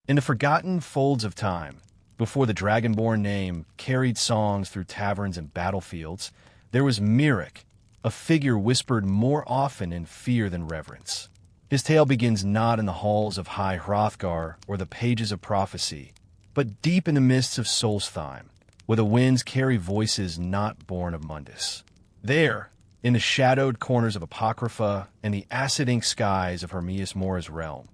In the forgotten folds of time, before the Dragonborn name carried songs through taverns and battlefields, there was Miraak, a figure whispered more often in fear than reverence. His tale begins not in the halls of High Hrothgar or the pages of prophecy, but deep in the mists of Solstheim, where the winds carry voices not born of Mundus. There, in the shadowed corners of Apocrypha and the acid-ink skies of Hermaeus Mora's realm,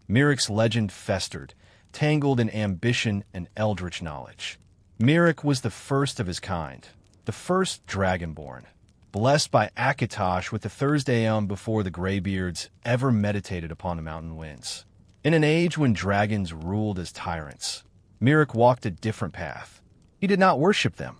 Miraak's legend festered, tangled in ambition and eldritch knowledge. Miraak was the first of his kind, the first Dragonborn, blessed by Akatosh with the Thursday before the Greybeards ever meditated upon the mountain winds. In an age when dragons ruled as tyrants, Miraak walked a different path. He did not worship them,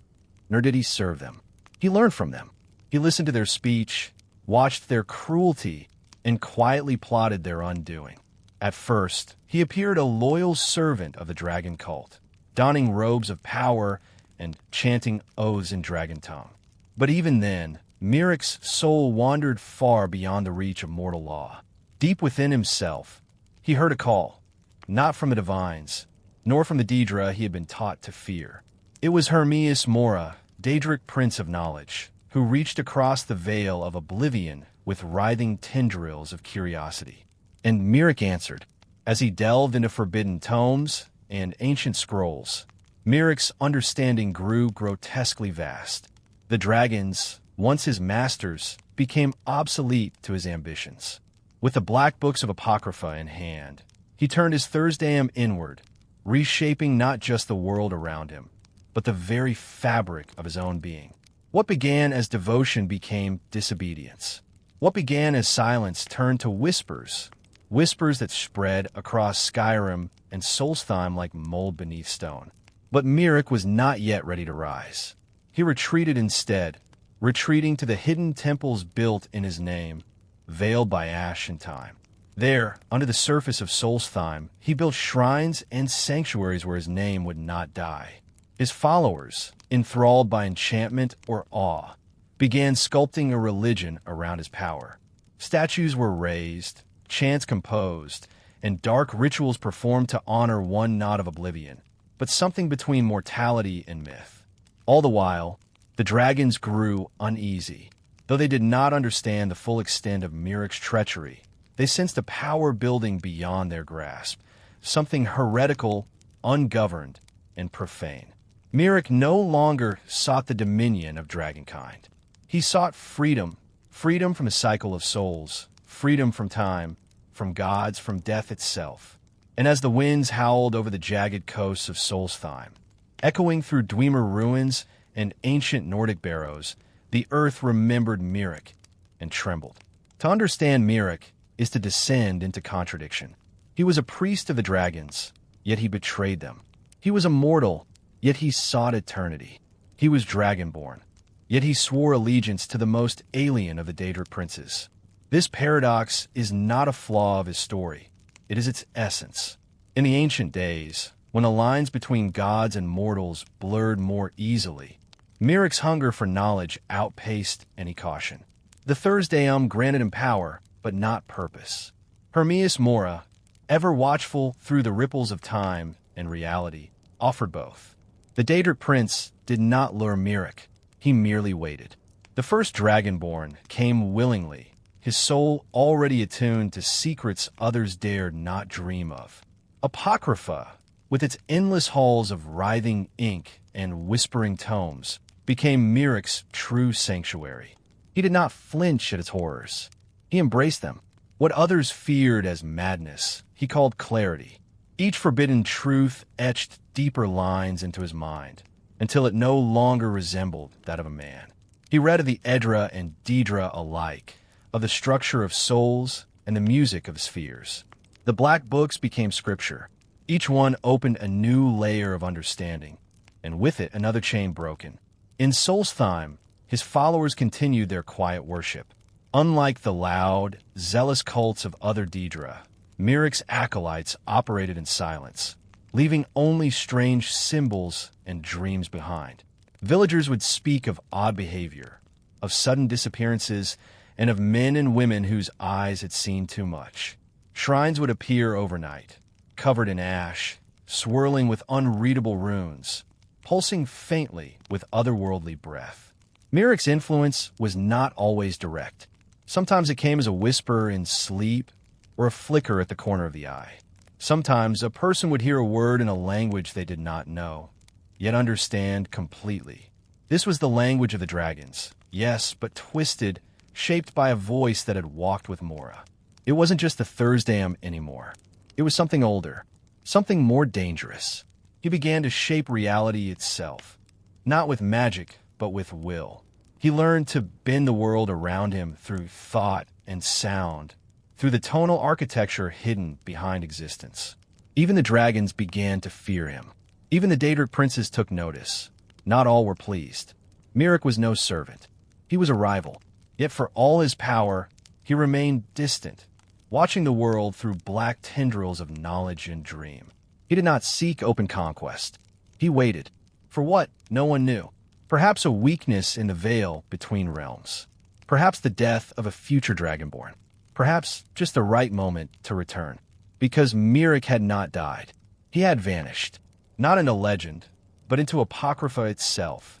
nor did he serve them. He learned from them. He listened to their speech, watched their cruelty, and quietly plotted their undoing. At first, he appeared a loyal servant of the dragon cult, donning robes of power and chanting oaths in dragon tongue. But even then, Miraak's soul wandered far beyond the reach of mortal law. Deep within himself, he heard a call, not from the divines, nor from the Daedra he had been taught to fear. It was Hermaeus Mora, Daedric prince of knowledge, who reached across the veil of oblivion with writhing tendrils of curiosity. And Miraak answered. As he delved into forbidden tomes and ancient scrolls, Miraak's understanding grew grotesquely vast. The dragons, once his masters, became obsolete to his ambitions. With the black books of Apocrypha in hand, he turned his Thursday inward, reshaping not just the world around him, but the very fabric of his own being. What began as devotion became disobedience. What began as silence turned to whispers, whispers that spread across Skyrim and Solstheim like mold beneath stone. But Miraak was not yet ready to rise. He retreated instead, retreating to the hidden temples built in his name, veiled by ash and time. There, under the surface of Solstheim, he built shrines and sanctuaries where his name would not die. His followers, enthralled by enchantment or awe, began sculpting a religion around his power. Statues were raised, chants composed, and dark rituals performed to honor one knot of oblivion, but something between mortality and myth. All the while, the dragons grew uneasy. Though they did not understand the full extent of Miraak's treachery, they sensed a power building beyond their grasp, something heretical, ungoverned, and profane. Miraak no longer sought the dominion of dragonkind. He sought freedom, freedom from a cycle of souls, freedom from time, from gods, from death itself. And as the winds howled over the jagged coasts of Solstheim, echoing through Dwemer ruins and ancient Nordic barrows, the earth remembered Miraak and trembled. To understand Miraak is to descend into contradiction. He was a priest of the dragons, yet he betrayed them. He was immortal, yet he sought eternity. He was Dragonborn, yet he swore allegiance to the most alien of the Daedric princes. This paradox is not a flaw of his story. It is its essence. In the ancient days, when the lines between gods and mortals blurred more easily, Miraak's hunger for knowledge outpaced any caution. The Thursday granted him power, but not purpose. Hermaeus Mora, ever watchful through the ripples of time and reality, offered both. The Daedric prince did not lure Miraak. He merely waited. The first Dragonborn came willingly, his soul already attuned to secrets others dared not dream of. Apocrypha, with its endless halls of writhing ink and whispering tomes, became Miraak's true sanctuary. He did not flinch at its horrors. He embraced them. What others feared as madness, he called clarity. Each forbidden truth etched deeper lines into his mind, until it no longer resembled that of a man. He read of the Edra and Daedra alike, of the structure of souls and the music of spheres. The black books became scripture. Each one opened a new layer of understanding, and with it another chain broken. In Solstheim, his followers continued their quiet worship. Unlike the loud, zealous cults of other Daedra, Miraak's acolytes operated in silence, leaving only strange symbols and dreams behind. Villagers would speak of odd behavior, of sudden disappearances, and of men and women whose eyes had seen too much. Shrines would appear overnight, covered in ash, swirling with unreadable runes, pulsing faintly with otherworldly breath. Miraak's influence was not always direct. Sometimes it came as a whisper in sleep or a flicker at the corner of the eye. Sometimes a person would hear a word in a language they did not know, yet understand completely. This was the language of the dragons, yes, but twisted, shaped by a voice that had walked with Mora. It wasn't just the Thursdaim anymore. It was something older, something more dangerous. He began to shape reality itself, not with magic, but with will. He learned to bend the world around him through thought and sound, through the tonal architecture hidden behind existence. Even the dragons began to fear him. Even the Daedric princes took notice. Not all were pleased. Miraak was no servant. He was a rival. Yet for all his power, he remained distant, watching the world through black tendrils of knowledge and dream. He did not seek open conquest. He waited. For what? No one knew. Perhaps a weakness in the veil between realms. Perhaps the death of a future Dragonborn. Perhaps just the right moment to return. Because Miraak had not died. He had vanished. Not into legend, but into Apocrypha itself.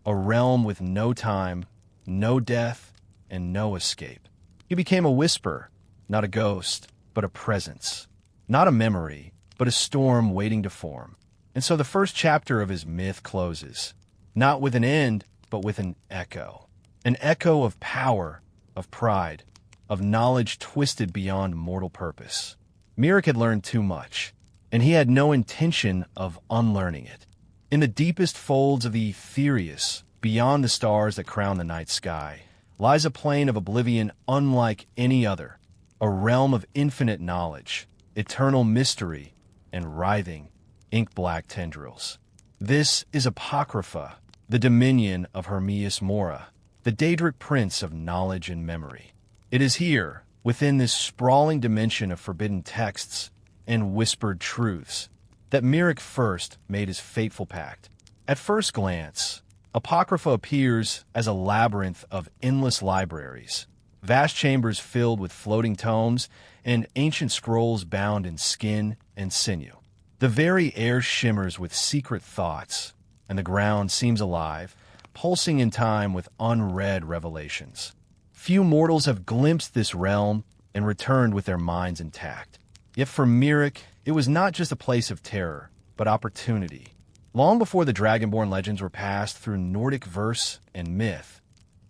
A realm with no time, no death, and no escape. He became a whisper, not a ghost, but a presence. Not a memory, but a storm waiting to form. And so the first chapter of his myth closes, not with an end, but with an echo. An echo of power, of pride, of knowledge twisted beyond mortal purpose. Miraak had learned too much, and he had no intention of unlearning it. In the deepest folds of the Aetherius, beyond the stars that crown the night sky, lies a plane of oblivion unlike any other, a realm of infinite knowledge, eternal mystery, and writhing, ink-black tendrils. This is Apocrypha, the dominion of Hermaeus Mora, the Daedric prince of knowledge and memory. It is here, within this sprawling dimension of forbidden texts and whispered truths, that Miraak first made his fateful pact. At first glance, Apocrypha appears as a labyrinth of endless libraries, vast chambers filled with floating tomes and ancient scrolls bound in skin and sinew. The very air shimmers with secret thoughts, and the ground seems alive, pulsing in time with unread revelations. Few mortals have glimpsed this realm and returned with their minds intact. Yet for Miraak, it was not just a place of terror, but opportunity. Long before the Dragonborn legends were passed through Nordic verse and myth,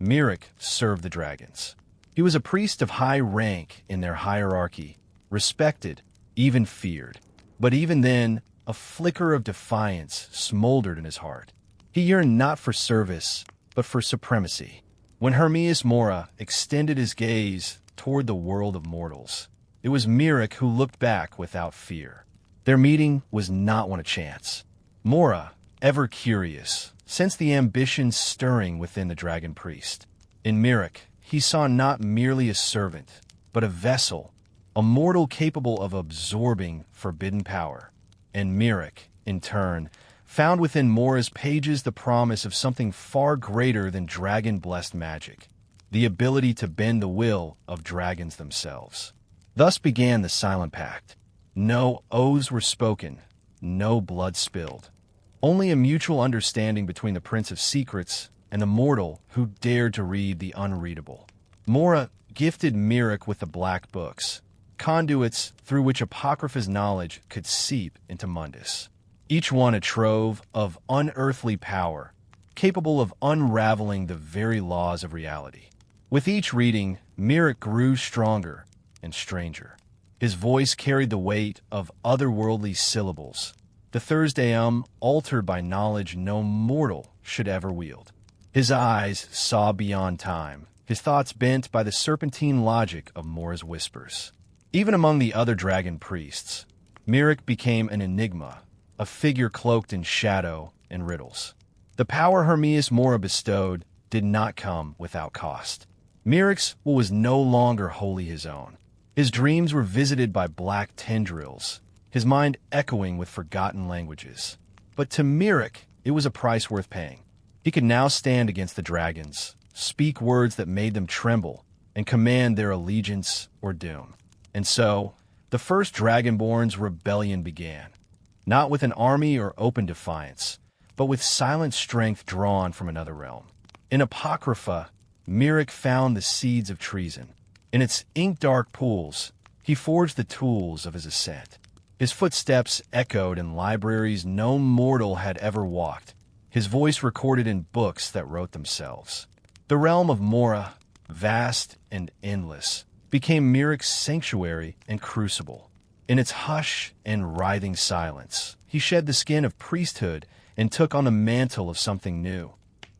Miraak served the dragons. He was a priest of high rank in their hierarchy, respected, even feared. But even then, a flicker of defiance smoldered in his heart. He yearned not for service, but for supremacy. When Hermaeus Mora extended his gaze toward the world of mortals, it was Miraak who looked back without fear. Their meeting was not one of chance. Mora, ever curious, sensed the ambition stirring within the dragon priest. In Miraak, he saw not merely a servant, but a vessel, a mortal capable of absorbing forbidden power. And Miraak, in turn, found within Mora's pages the promise of something far greater than dragon-blessed magic, the ability to bend the will of dragons themselves. Thus began the Silent Pact. No oaths were spoken, no blood spilled. Only a mutual understanding between the Prince of Secrets and the mortal who dared to read the unreadable. Mora gifted Miraak with the Black Books, conduits through which Apocrypha's knowledge could seep into Mundus. Each one a trove of unearthly power, capable of unraveling the very laws of reality. With each reading, Miraak grew stronger and stranger. His voice carried the weight of otherworldly syllables, the Thursdaim altered by knowledge no mortal should ever wield. His eyes saw beyond time, his thoughts bent by the serpentine logic of Mora's whispers. Even among the other dragon priests, Miraak became an enigma, a figure cloaked in shadow and riddles. The power Hermaeus Mora bestowed did not come without cost. Miraak's was no longer wholly his own. His dreams were visited by black tendrils, his mind echoing with forgotten languages. But to Miraak, it was a price worth paying. He could now stand against the dragons, speak words that made them tremble, and command their allegiance or doom. And so, The First Dragonborn's rebellion began, not with an army or open defiance, but with silent strength drawn from another realm. In Apocrypha, Miraak found the seeds of treason. In its ink-dark pools, he forged the tools of his ascent. His footsteps echoed in libraries no mortal had ever walked, his voice recorded in books that wrote themselves. The realm of Mora, vast and endless, became Miraak's sanctuary and crucible. In its hush and writhing silence, he shed the skin of priesthood and took on the mantle of something new.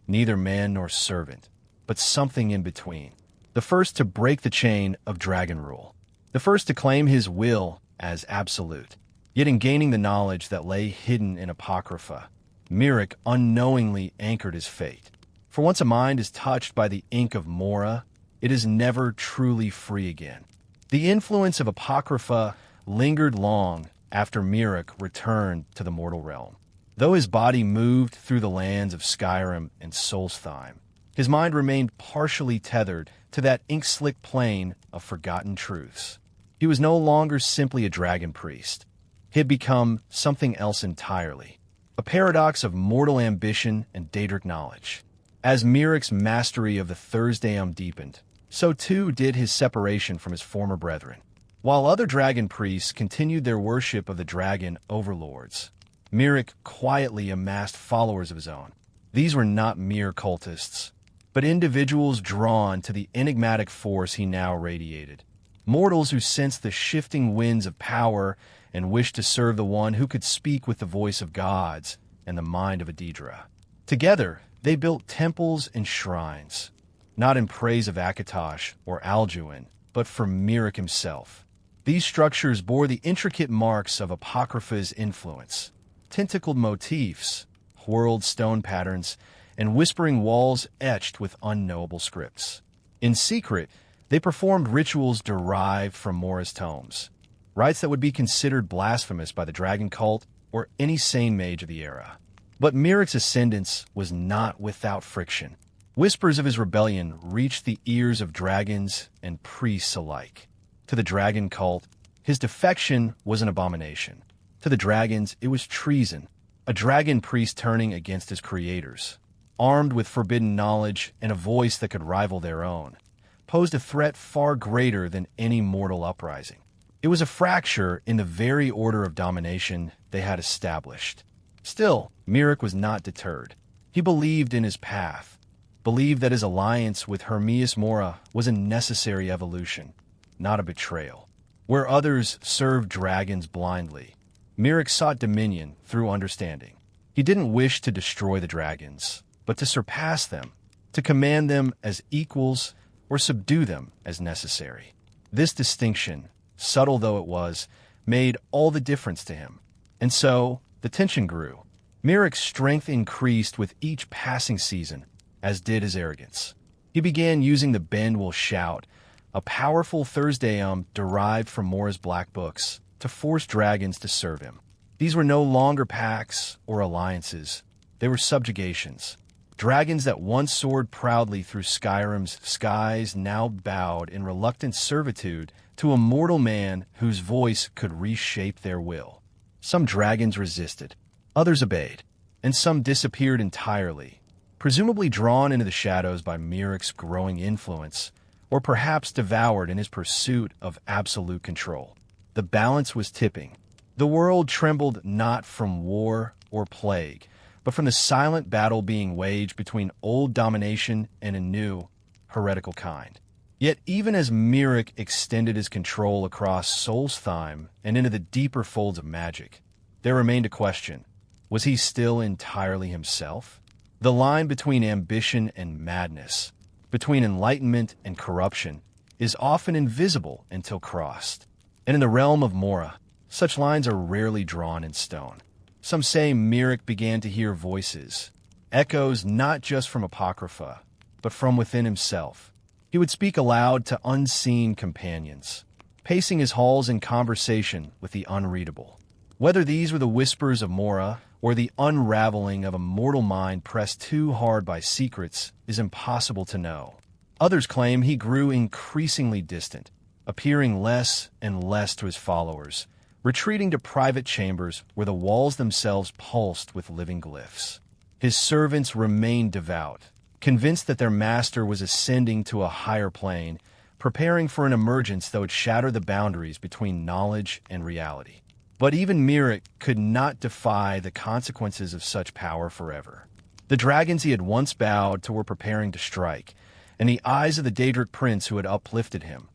Neither man nor servant, but something in between. The first to break the chain of dragon rule. The first to claim his will as absolute. Yet in gaining the knowledge that lay hidden in Apocrypha, Miraak unknowingly anchored his fate. For once a mind is touched by the ink of Mora, it is never truly free again. The influence of Apocrypha lingered long after Miraak returned to the mortal realm. Though his body moved through the lands of Skyrim and Solstheim, his mind remained partially tethered to that ink-slick plane of forgotten truths. He was no longer simply a dragon priest. He had become something else entirely, a paradox of mortal ambition and Daedric knowledge. As Miraak's mastery of the Solstheim deepened, so too did his separation from his former brethren. While other dragon priests continued their worship of the dragon overlords, Miraak quietly amassed followers of his own. These were not mere cultists, but individuals drawn to the enigmatic force he now radiated. Mortals who sensed the shifting winds of power and wished to serve the one who could speak with the voice of gods and the mind of a Daedra. Together, they built temples and shrines, not in praise of Akatosh or Alduin, but for Miraak himself. These structures bore the intricate marks of Apocrypha's influence, tentacled motifs, whorled stone patterns, and whispering walls etched with unknowable scripts. In secret, they performed rituals derived from Mora's tomes, rites that would be considered blasphemous by the dragon cult or any sane mage of the era. But Miraak's ascendance was not without friction. Whispers of his rebellion reached the ears of dragons and priests alike. To the dragon cult, his defection was an abomination. To the dragons, it was treason, a dragon priest turning against his creators, armed with forbidden knowledge and a voice that could rival their own, posed a threat far greater than any mortal uprising. It was a fracture in the very order of domination they had established. Still, Miraak was not deterred. He believed in his path, believed that his alliance with Hermaeus Mora was a necessary evolution, not a betrayal. Where others served dragons blindly, Miraak sought dominion through understanding. He didn't wish to destroy the dragons, but to surpass them, to command them as equals or subdue them as necessary. This distinction, subtle though it was, made all the difference to him. And so, the tension grew. Miraak's strength increased with each passing season, as did his arrogance. He began using the Bend Will Shout, a powerful Solstheim derived from Mora's black books, to force dragons to serve him. These were no longer pacts or alliances. They were subjugations. Dragons that once soared proudly through Skyrim's skies now bowed in reluctant servitude to a mortal man whose voice could reshape their will. Some dragons resisted, others obeyed, and some disappeared entirely, presumably drawn into the shadows by Miraak's growing influence, or perhaps devoured in his pursuit of absolute control. The balance was tipping. The world trembled not from war or plague, but from the silent battle being waged between old domination and a new, heretical kind. Yet even as Miraak extended his control across Solstheim and into the deeper folds of magic, there remained a question. Was he still entirely himself? The line between ambition and madness, between enlightenment and corruption, is often invisible until crossed. And in the realm of Mora, such lines are rarely drawn in stone. Some say Miraak began to hear voices, echoes not just from Apocrypha, but from within himself. He would speak aloud to unseen companions, pacing his halls in conversation with the unreadable. Whether these were the whispers of Mora or the unraveling of a mortal mind pressed too hard by secrets is impossible to know. Others claim he grew increasingly distant, appearing less and less to his followers, retreating to private chambers where the walls themselves pulsed with living glyphs. His servants remained devout, convinced that their master was ascending to a higher plane, preparing for an emergence that would shatter the boundaries between knowledge and reality. But even Miraak could not defy the consequences of such power forever. The dragons he had once bowed to were preparing to strike, and the eyes of the Daedric prince who had uplifted him,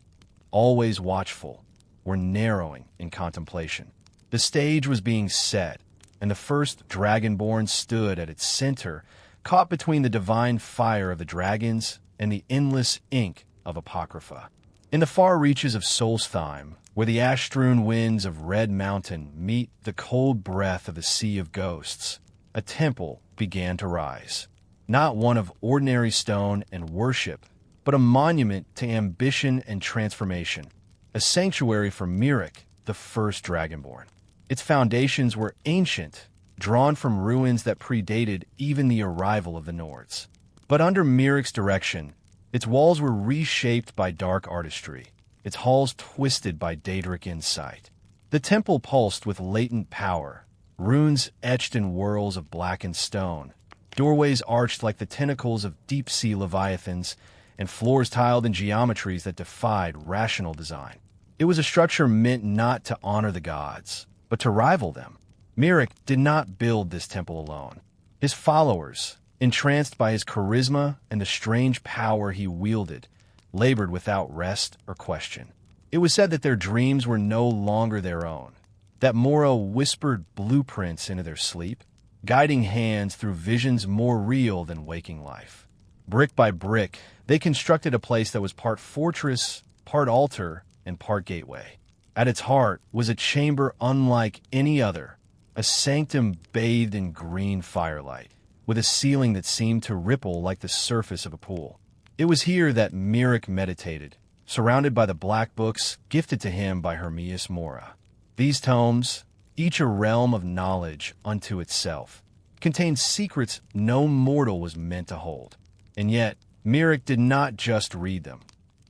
always watchful, were narrowing in contemplation. The stage was being set, and the first Dragonborn stood at its center, caught between the divine fire of the dragons and the endless ink of Apocrypha. In the far reaches of Solstheim, where the ash-strewn winds of Red Mountain meet the cold breath of a sea of ghosts, a temple began to rise. Not one of ordinary stone and worship, but a monument to ambition and transformation, a sanctuary for Miraak, the first Dragonborn. Its foundations were ancient, drawn from ruins that predated even the arrival of the Nords. But under Miraak's direction, its walls were reshaped by dark artistry, its halls twisted by Daedric insight. The temple pulsed with latent power, runes etched in whorls of blackened stone, doorways arched like the tentacles of deep-sea leviathans, and floors tiled in geometries that defied rational design. It was a structure meant not to honor the gods, but to rival them. Miraak did not build this temple alone. His followers, entranced by his charisma and the strange power he wielded, labored without rest or question. It was said that their dreams were no longer their own, that Mora whispered blueprints into their sleep, guiding hands through visions more real than waking life. Brick by brick, they constructed a place that was part fortress, part altar, and part gateway. At its heart was a chamber unlike any other, a sanctum bathed in green firelight, with a ceiling that seemed to ripple like the surface of a pool. It was here that Miraak meditated, surrounded by the black books gifted to him by Hermaeus Mora. These tomes, each a realm of knowledge unto itself, contained secrets no mortal was meant to hold. And yet, Miraak did not just read them.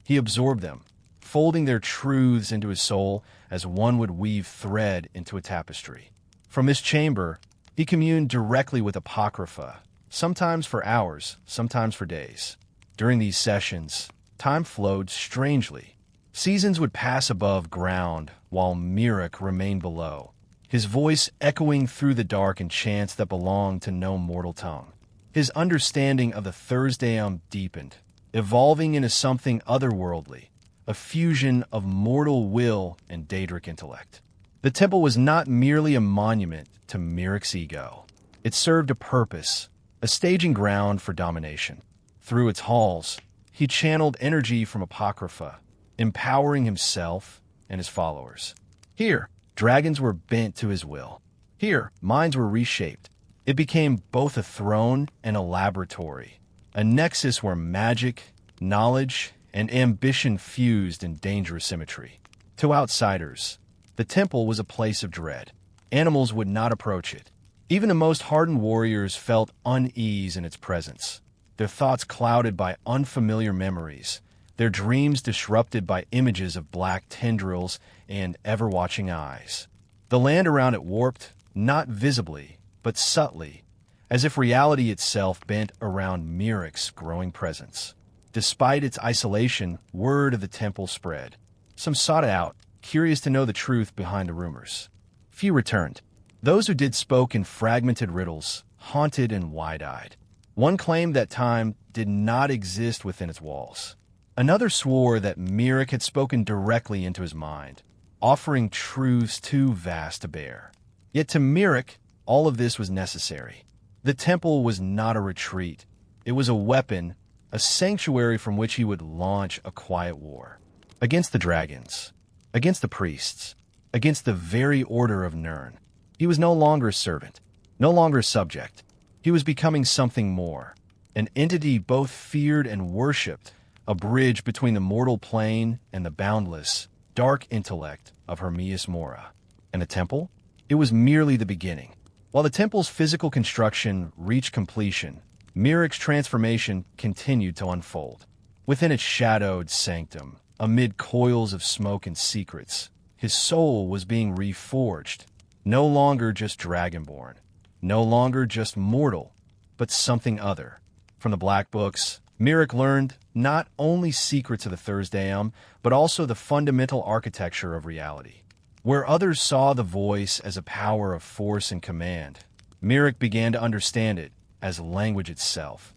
He absorbed them, folding their truths into his soul as one would weave thread into a tapestry. From his chamber, he communed directly with Apocrypha, sometimes for hours, sometimes for days. During these sessions, time flowed strangely. Seasons would pass above ground while Miraak remained below, his voice echoing through the dark in chants that belonged to no mortal tongue. His understanding of the Thursdaim deepened, evolving into something otherworldly, a fusion of mortal will and Daedric intellect. The temple was not merely a monument to Miraak's ego. It served a purpose, a staging ground for domination. Through its halls, he channeled energy from Apocrypha, empowering himself and his followers. Here, dragons were bent to his will. Here, minds were reshaped. It became both a throne and a laboratory, a nexus where magic, knowledge, and ambition fused in dangerous symmetry. To outsiders, the temple was a place of dread. Animals would not approach it. Even the most hardened warriors felt unease in its presence, their thoughts clouded by unfamiliar memories, their dreams disrupted by images of black tendrils and ever-watching eyes. The land around it warped, not visibly, but subtly, as if reality itself bent around Miraak's growing presence. Despite its isolation, word of the temple spread. Some sought it out, curious to know the truth behind the rumors. Few returned. Those who did spoke in fragmented riddles, haunted and wide-eyed. One claimed that time did not exist within its walls. Another swore that Miraak had spoken directly into his mind, offering truths too vast to bear. Yet to Miraak, all of this was necessary. The temple was not a retreat. It was a weapon, a sanctuary from which he would launch a quiet war. Against the dragons, against the priests, against the very order of Nirn. He was no longer a servant, no longer a subject. He was becoming something more, an entity both feared and worshipped, a bridge between the mortal plane and the boundless, dark intellect of Hermaeus Mora. And the temple? It was merely the beginning. While the temple's physical construction reached completion, Miraak's transformation continued to unfold. Within its shadowed sanctum, amid coils of smoke and secrets, his soul was being reforged, no longer just Dragonborn, no longer just mortal, but something other. From the Black Books, Miraak learned not only secrets of the Solstheim, but also the fundamental architecture of reality. Where others saw the voice as a power of force and command, Miraak began to understand it as language itself.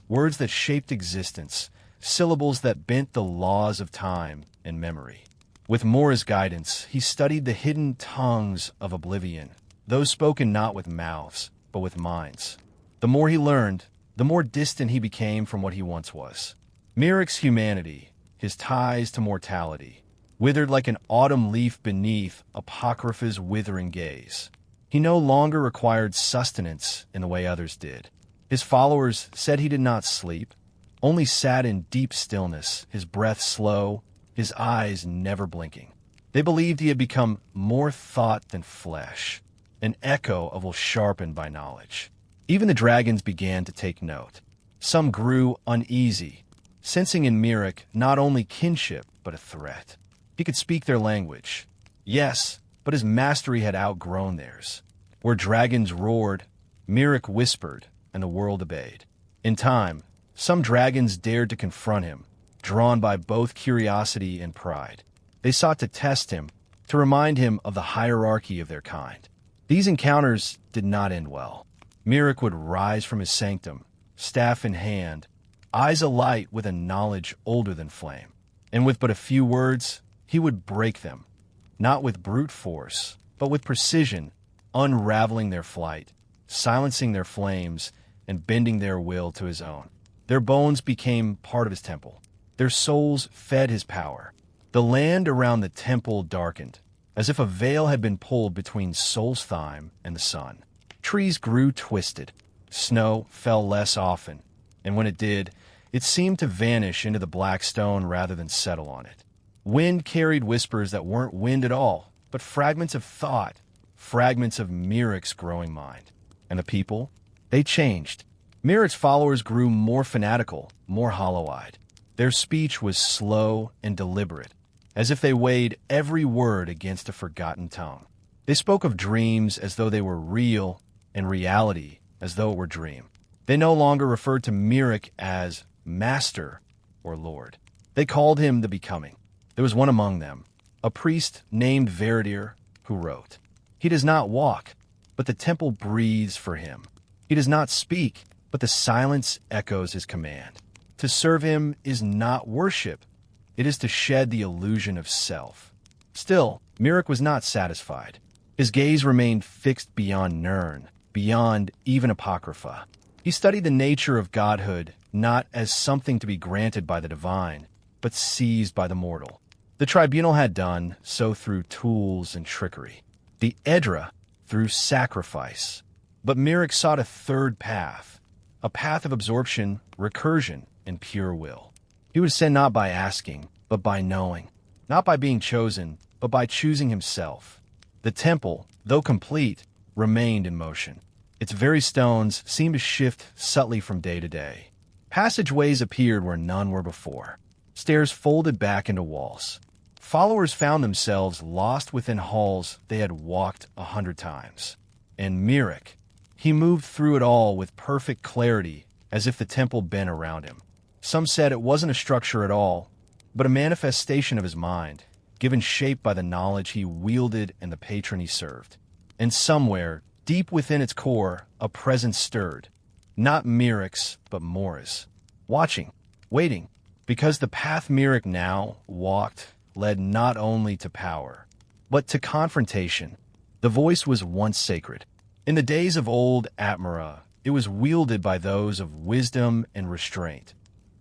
Words that shaped existence, syllables that bent the laws of time and memory. With Mora's guidance, he studied the hidden tongues of oblivion, those spoken not with mouths, but with minds. The more he learned, the more distant he became from what he once was. Miraak's humanity, his ties to mortality, withered like an autumn leaf beneath Apocrypha's withering gaze. He no longer required sustenance in the way others did. His followers said he did not sleep, only sat in deep stillness, his breath slow, his eyes never blinking. They believed he had become more thought than flesh, an echo of will sharpened by knowledge. Even the dragons began to take note. Some grew uneasy, sensing in Miraak not only kinship, but a threat. He could speak their language. Yes, but his mastery had outgrown theirs. Where dragons roared, Miraak whispered, and the world obeyed. In time, some dragons dared to confront him, drawn by both curiosity and pride. They sought to test him, to remind him of the hierarchy of their kind. These encounters did not end well. Miraak would rise from his sanctum, staff in hand, eyes alight with a knowledge older than flame. And with but a few words, he would break them, not with brute force, but with precision, unraveling their flight, silencing their flames, and bending their will to his own. Their bones became part of his temple. Their souls fed his power. The land around the temple darkened, as if a veil had been pulled between Solstheim and the sun. Trees grew twisted. Snow fell less often, and when it did, it seemed to vanish into the black stone rather than settle on it. Wind carried whispers that weren't wind at all, but fragments of thought, fragments of Miraak's growing mind. And the people? They changed. Miraak's followers grew more fanatical, more hollow-eyed. Their speech was slow and deliberate, as if they weighed every word against a forgotten tongue. They spoke of dreams as though they were real, and reality as though it were dream. They no longer referred to Miraak as master or lord. They called him the Becoming. There was one among them, a priest named Veridir, who wrote, "He does not walk, but the temple breathes for him. He does not speak, but the silence echoes his command. To serve him is not worship. It is to shed the illusion of self." Still, Miraak was not satisfied. His gaze remained fixed beyond Nirn, beyond even Apocrypha. He studied the nature of godhood not as something to be granted by the divine, but seized by the mortal. The tribunal had done so through tools and trickery. The Edra through sacrifice. But Miraak sought a third path, a path of absorption, recursion, and pure will. He would ascend not by asking, but by knowing, not by being chosen, but by choosing himself. The temple, though complete, remained in motion. Its very stones seemed to shift subtly from day to day. Passageways appeared where none were before. Stairs folded back into walls. Followers found themselves lost within halls they had walked 100 times. And Miraak, he moved through it all with perfect clarity, as if the temple bent around him. Some said it wasn't a structure at all, but a manifestation of his mind, given shape by the knowledge he wielded and the patron he served. And somewhere, deep within its core, a presence stirred, not Miraak's, but Mora's. Watching, waiting, because the path Miraak now walked led not only to power, but to confrontation. The voice was once sacred. In the days of old Atmara, it was wielded by those of wisdom and restraint,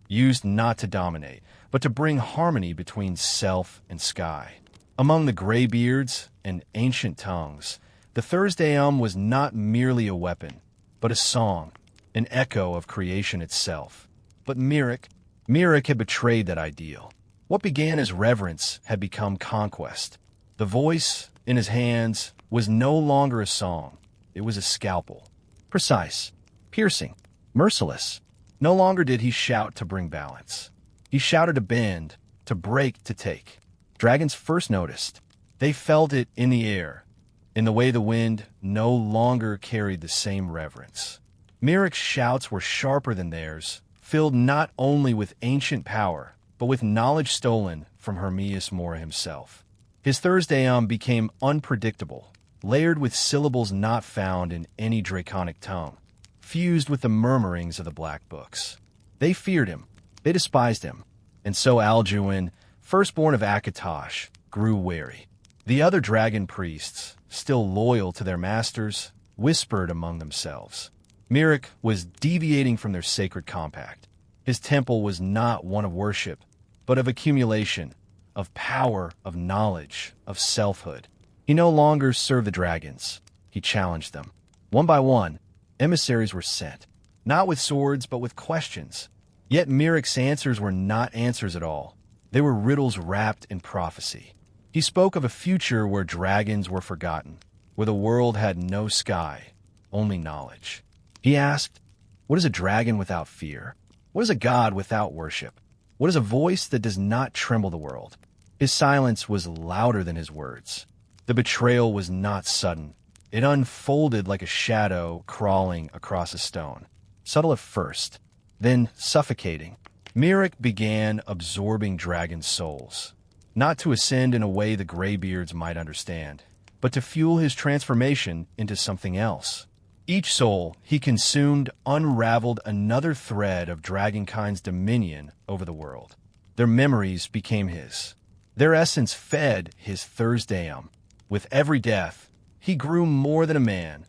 used not to dominate, but to bring harmony between self and sky. Among the graybeards and ancient tongues, the Solstheim was not merely a weapon, but a song, an echo of creation itself. But Miraak had betrayed that ideal. What began as reverence had become conquest. The voice in his hands was no longer a song. It was a scalpel. Precise, piercing, merciless. No longer did he shout to bring balance. He shouted to bend, to break to take. Dragons first noticed. They felt it in the air, in the way the wind no longer carried the same reverence. Miraak's shouts were sharper than theirs, filled not only with ancient power, but with knowledge stolen from Hermaeus Mora himself. His Thursdaym became unpredictable, layered with syllables not found in any draconic tongue, fused with the murmurings of the Black Books. They feared him, they despised him, and so Alduin, firstborn of Akatosh, grew wary. The other dragon priests, still loyal to their masters, whispered among themselves. Miraak was deviating from their sacred compact. His temple was not one of worship, but of accumulation, of power, of knowledge, of selfhood. He no longer served the dragons. He challenged them. One by one, emissaries were sent, not with swords, but with questions. Yet Miraak's answers were not answers at all. They were riddles wrapped in prophecy. He spoke of a future where dragons were forgotten, where the world had no sky, only knowledge. He asked, what is a dragon without fear? What is a god without worship? What is a voice that does not tremble the world? His silence was louder than his words. The betrayal was not sudden. It unfolded like a shadow crawling across a stone. Subtle at first, then suffocating. Miraak began absorbing dragon souls, not to ascend in a way the graybeards might understand, but to fuel his transformation into something else. Each soul he consumed unraveled another thread of dragonkind's dominion over the world. Their memories became his. Their essence fed his Thursdaym. With every death, he grew more than a man,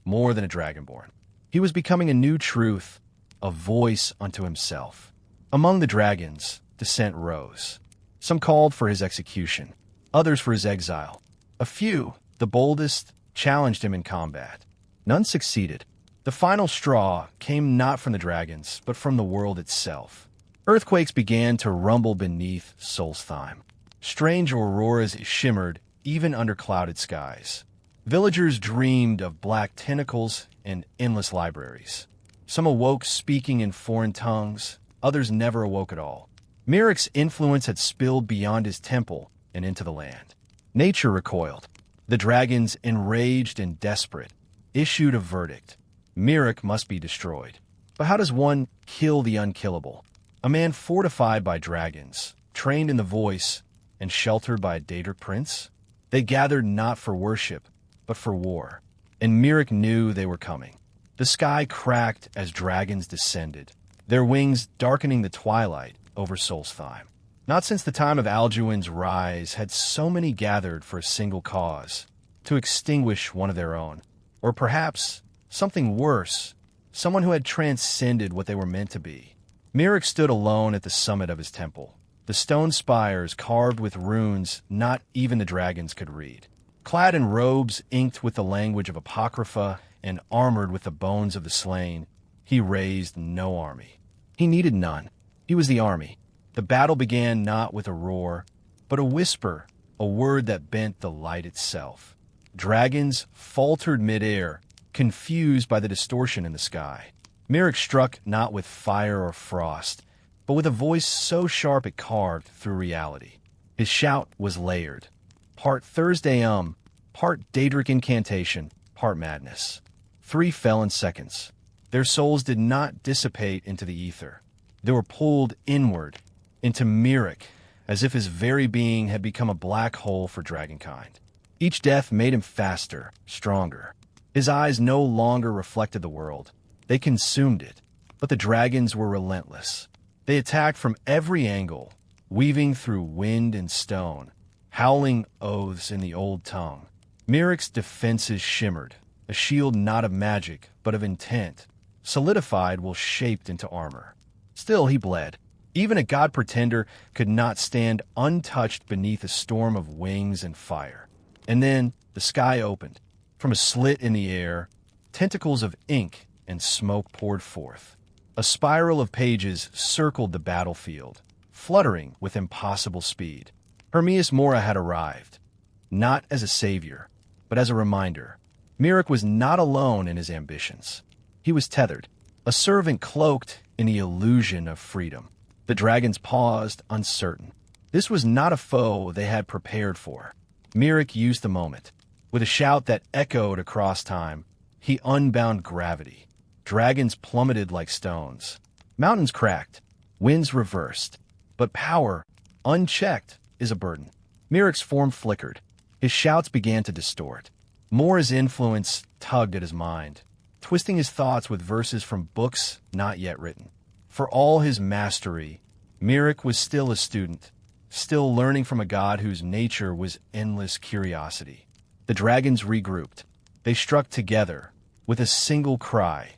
more than a dragonborn. He was becoming a new truth, a voice unto himself. Among the dragons, dissent rose. Some called for his execution, others for his exile. A few, the boldest, challenged him in combat. None succeeded. The final straw came not from the dragons, but from the world itself. Earthquakes began to rumble beneath Solstheim. Strange auroras shimmered even under clouded skies. Villagers dreamed of black tentacles and endless libraries. Some awoke speaking in foreign tongues, others never awoke at all. Miraak's influence had spilled beyond his temple and into the land. Nature recoiled. The dragons, enraged and desperate, issued a verdict. Miraak must be destroyed. But how does one kill the unkillable? A man fortified by dragons, trained in the voice, and sheltered by a Daedric prince? They gathered not for worship, but for war. And Miraak knew they were coming. The sky cracked as dragons descended, their wings darkening the twilight over Solstheim. Not since the time of Alduin's rise had so many gathered for a single cause, to extinguish one of their own. Or perhaps something worse, someone who had transcended what they were meant to be. Miraak stood alone at the summit of his temple, the stone spires carved with runes not even the dragons could read. Clad in robes inked with the language of Apocrypha and armored with the bones of the slain, he raised no army. He needed none. He was the army. The battle began not with a roar, but a whisper, a word that bent the light itself. Dragons faltered midair, confused by the distortion in the sky. Miraak struck not with fire or frost, but with a voice so sharp it carved through reality. His shout was layered, part Thursdaym, part Daedric incantation, part madness. 3 fell in seconds. Their souls did not dissipate into the ether. They were pulled inward, into Miraak, as if his very being had become a black hole for dragonkind. Each death made him faster, stronger. His eyes no longer reflected the world. They consumed it. But the dragons were relentless. They attacked from every angle, weaving through wind and stone, howling oaths in the old tongue. Miraak's defenses shimmered, a shield not of magic, but of intent, solidified while shaped into armor. Still he bled. Even a god pretender could not stand untouched beneath a storm of wings and fire. And then the sky opened. From a slit in the air, tentacles of ink and smoke poured forth. A spiral of pages circled the battlefield, fluttering with impossible speed. Hermaeus Mora had arrived, not as a savior, but as a reminder. Miraak was not alone in his ambitions. He was tethered, a servant cloaked in the illusion of freedom. The dragons paused, uncertain. This was not a foe they had prepared for. Miraak used the moment. With a shout that echoed across time, he unbound gravity. Dragons plummeted like stones. Mountains cracked. Winds reversed. But power, unchecked, is a burden. Miraak's form flickered. His shouts began to distort. Mora's influence tugged at his mind, twisting his thoughts with verses from books not yet written. For all his mastery, Miraak was still a student, still learning from a god whose nature was endless curiosity. The dragons regrouped. They struck together with a single cry,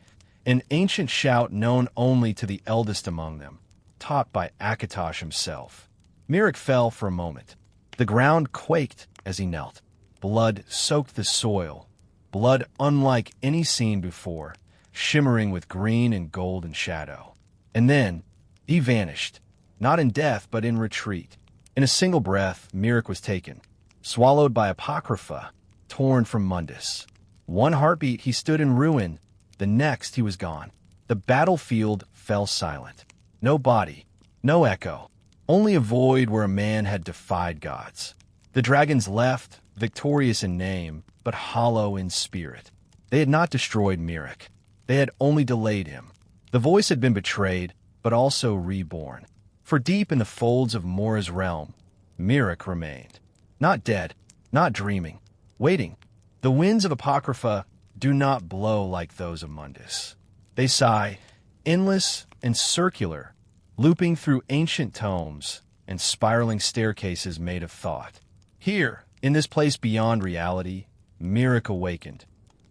an ancient shout known only to the eldest among them, taught by Akatosh himself. Miraak fell for a moment. The ground quaked as he knelt. Blood soaked the soil, blood unlike any seen before, shimmering with green and golden shadow. And then he vanished, not in death but in retreat. In a single breath, Miraak was taken, swallowed by Apocrypha, torn from Mundus. One heartbeat he stood in ruin, the next he was gone. The battlefield fell silent. No body, no echo, only a void where a man had defied gods. The dragons left, victorious in name, but hollow in spirit. They had not destroyed Miraak. They had only delayed him. The voice had been betrayed, but also reborn. For deep in the folds of Mora's realm, Miraak remained. Not dead, not dreaming, waiting. The winds of Apocrypha do not blow like those of Mundus. They sigh, endless and circular, looping through ancient tomes and spiraling staircases made of thought. Here, in this place beyond reality, Miraak awakened,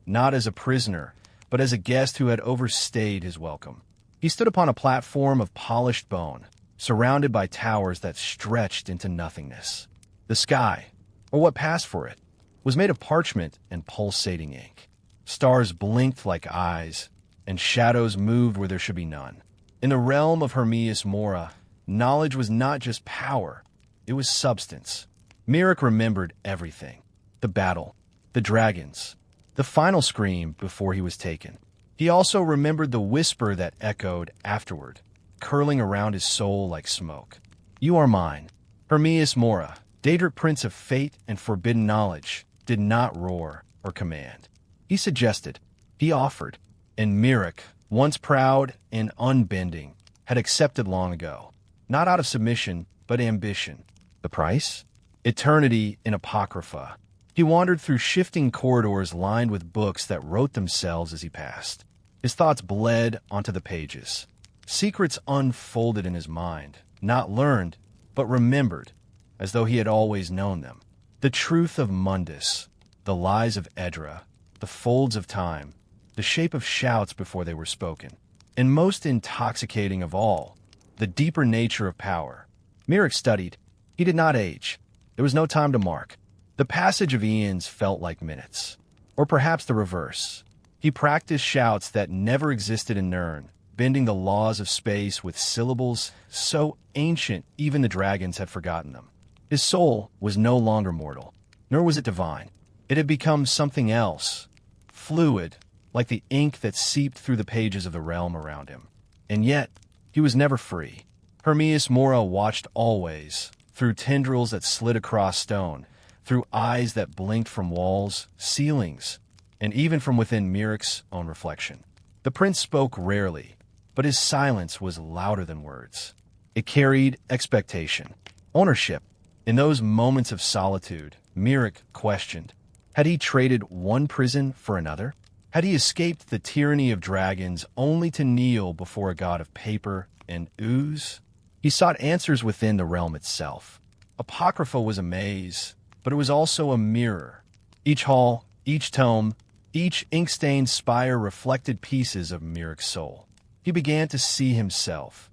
not as a prisoner, but as a guest who had overstayed his welcome. He stood upon a platform of polished bone, surrounded by towers that stretched into nothingness. The sky, or what passed for it, was made of parchment and pulsating ink. Stars blinked like eyes, and shadows moved where there should be none. In the realm of Hermaeus Mora, knowledge was not just power, it was substance. Miraak remembered everything. The battle, the dragons, the final scream before he was taken. He also remembered the whisper that echoed afterward, curling around his soul like smoke. You are mine. Hermaeus Mora, Daedric prince of fate and forbidden knowledge, did not roar or command. He suggested, he offered, and Miraak, once proud and unbending, had accepted long ago. Not out of submission, but ambition. The price? Eternity in Apocrypha. He wandered through shifting corridors lined with books that wrote themselves as he passed. His thoughts bled onto the pages. Secrets unfolded in his mind, not learned, but remembered, as though he had always known them. The truth of Mundus, the lies of Edra, the folds of time, the shape of shouts before they were spoken, and most intoxicating of all, the deeper nature of power. Miraak studied. He did not age. There was no time to mark. The passage of eons felt like minutes. Or perhaps the reverse. He practiced shouts that never existed in Nirn, bending the laws of space with syllables so ancient even the dragons had forgotten them. His soul was no longer mortal, nor was it divine. It had become something else, fluid, like the ink that seeped through the pages of the realm around him. And yet, he was never free. Hermaeus Mora watched always, through tendrils that slid across stone, through eyes that blinked from walls, ceilings, and even from within Miraak's own reflection. The prince spoke rarely, but his silence was louder than words. It carried expectation, ownership. In those moments of solitude, Miraak questioned, had he traded one prison for another? Had he escaped the tyranny of dragons only to kneel before a god of paper and ooze? He sought answers within the realm itself. Apocrypha was a maze, but it was also a mirror. Each hall, each tome, each ink-stained spire reflected pieces of Miraak's soul. He began to see himself,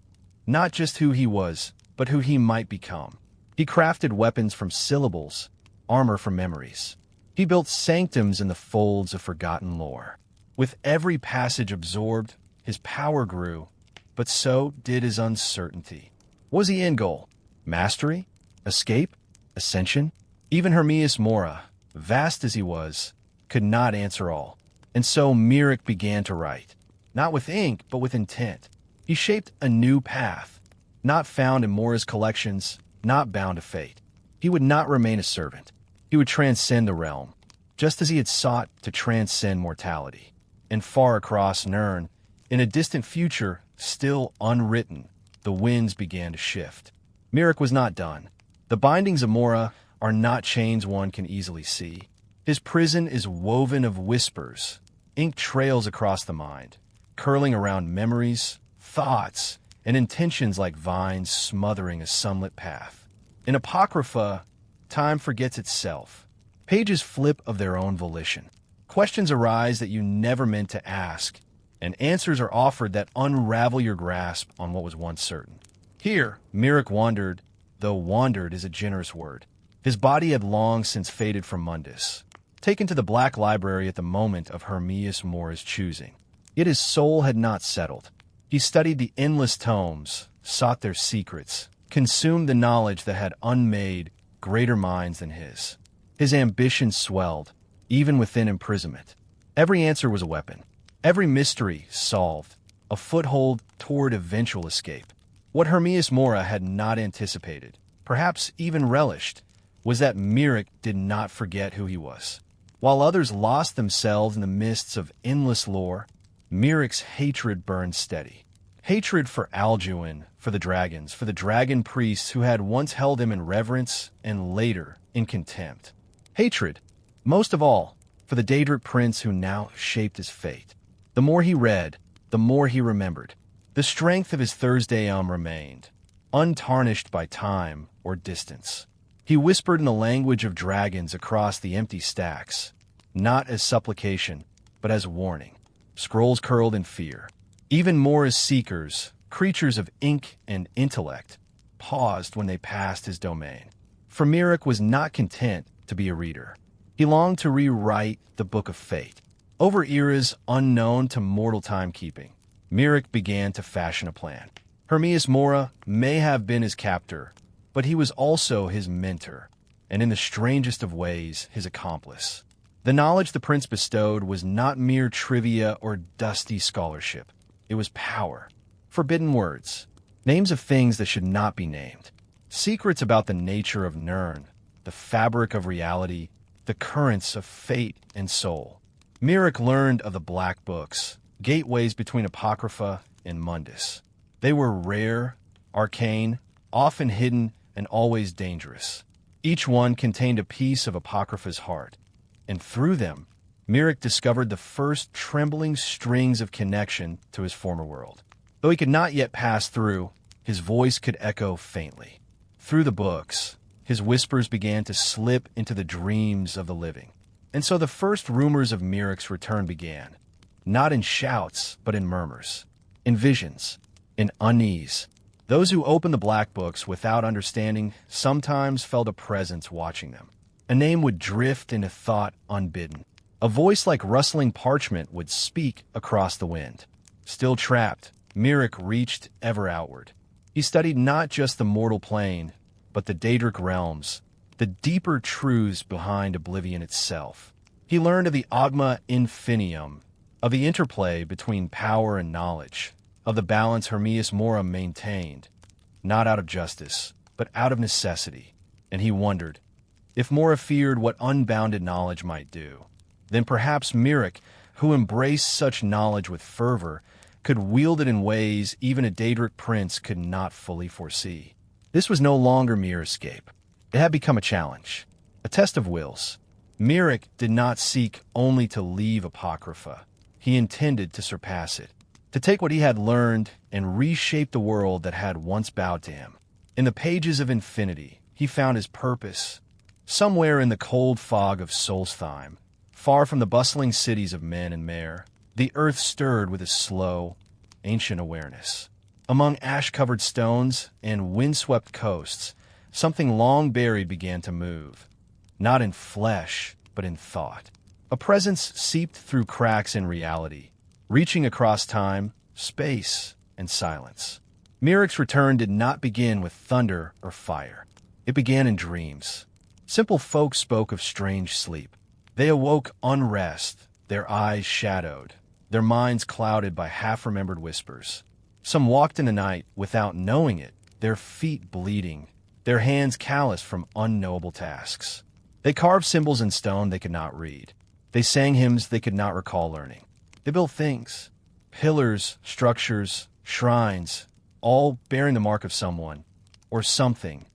not just who he was, but who he might become. He crafted weapons from syllables, armor from memories. He built sanctums in the folds of forgotten lore. With every passage absorbed, his power grew, but so did his uncertainty. What was the end goal? Mastery? Escape? Ascension? Even Hermaeus Mora, vast as he was, could not answer all. And so Miraak began to write, not with ink, but with intent. He shaped a new path, not found in Mora's collections, not bound to fate. He would not remain a servant. He would transcend the realm, just as he had sought to transcend mortality. And far across Nirn, in a distant future, still unwritten, the winds began to shift. Miraak was not done. The bindings of Mora are not chains one can easily see. His prison is woven of whispers, ink trails across the mind, curling around memories, thoughts, and intentions like vines smothering a sunlit path. In Apocrypha, time forgets itself. Pages flip of their own volition. Questions arise that you never meant to ask, and answers are offered that unravel your grasp on what was once certain. Here, Miraak wandered, though wandered is a generous word. His body had long since faded from Mundus, taken to the Black Library at the moment of Hermaeus Mora's choosing. Yet his soul had not settled. He studied the endless tomes, sought their secrets, consumed the knowledge that had unmade greater minds than his. His ambition swelled, even within imprisonment. Every answer was a weapon, every mystery solved, a foothold toward eventual escape. What Hermaeus Mora had not anticipated, perhaps even relished, was that Miraak did not forget who he was. While others lost themselves in the mists of endless lore, Miraak's hatred burned steady. Hatred for Alduin, for the dragons, for the dragon priests who had once held him in reverence and later in contempt. Hatred, most of all, for the Daedric prince who now shaped his fate. The more he read, the more he remembered. The strength of his Thursday remained, untarnished by time or distance. He whispered in the language of dragons across the empty stacks, not as supplication, but as warning. Scrolls curled in fear. Even Mora's seekers, creatures of ink and intellect, paused when they passed his domain. For Miraak was not content to be a reader. He longed to rewrite the Book of Fate. Over eras unknown to mortal timekeeping, Miraak began to fashion a plan. Hermaeus Mora may have been his captor, but he was also his mentor, and in the strangest of ways, his accomplice. The knowledge the prince bestowed was not mere trivia or dusty scholarship. It was power, forbidden words, names of things that should not be named, secrets about the nature of Nirn, the fabric of reality, the currents of fate and soul. Miraak learned of the Black Books, gateways between Apocrypha and Mundus. They were rare, arcane, often hidden, and always dangerous. Each one contained a piece of Apocrypha's heart, and through them, Miraak discovered the first trembling strings of connection to his former world. Though he could not yet pass through, his voice could echo faintly. Through the books, his whispers began to slip into the dreams of the living. And so the first rumors of Miraak's return began, not in shouts, but in murmurs, in visions, in unease. Those who opened the Black Books without understanding sometimes felt a presence watching them. A name would drift into thought unbidden. A voice like rustling parchment would speak across the wind. Still trapped, Miraak reached ever outward. He studied not just the mortal plane, but the Daedric realms, the deeper truths behind oblivion itself. He learned of the Agma Infinium, of the interplay between power and knowledge, of the balance Hermaeus Mora maintained, not out of justice, but out of necessity. And he wondered, if Mora feared what unbounded knowledge might do, then perhaps Miraak, who embraced such knowledge with fervor, could wield it in ways even a Daedric prince could not fully foresee. This was no longer mere escape. It had become a challenge, a test of wills. Miraak did not seek only to leave Apocrypha. He intended to surpass it, to take what he had learned and reshape the world that had once bowed to him. In the pages of infinity, he found his purpose, somewhere in the cold fog of Solstheim, far from the bustling cities of men and mare. The earth stirred with a slow, ancient awareness. Among ash-covered stones and wind-swept coasts, something long buried began to move, not in flesh, but in thought. A presence seeped through cracks in reality, reaching across time, space, and silence. Miraak's return did not begin with thunder or fire. It began in dreams. Simple folk spoke of strange sleep. They awoke unrest, their eyes shadowed, their minds clouded by half-remembered whispers. Some walked in the night without knowing it, their feet bleeding, their hands calloused from unknowable tasks. They carved symbols in stone they could not read. They sang hymns they could not recall learning. They built things, pillars, structures, shrines, all bearing the mark of someone or something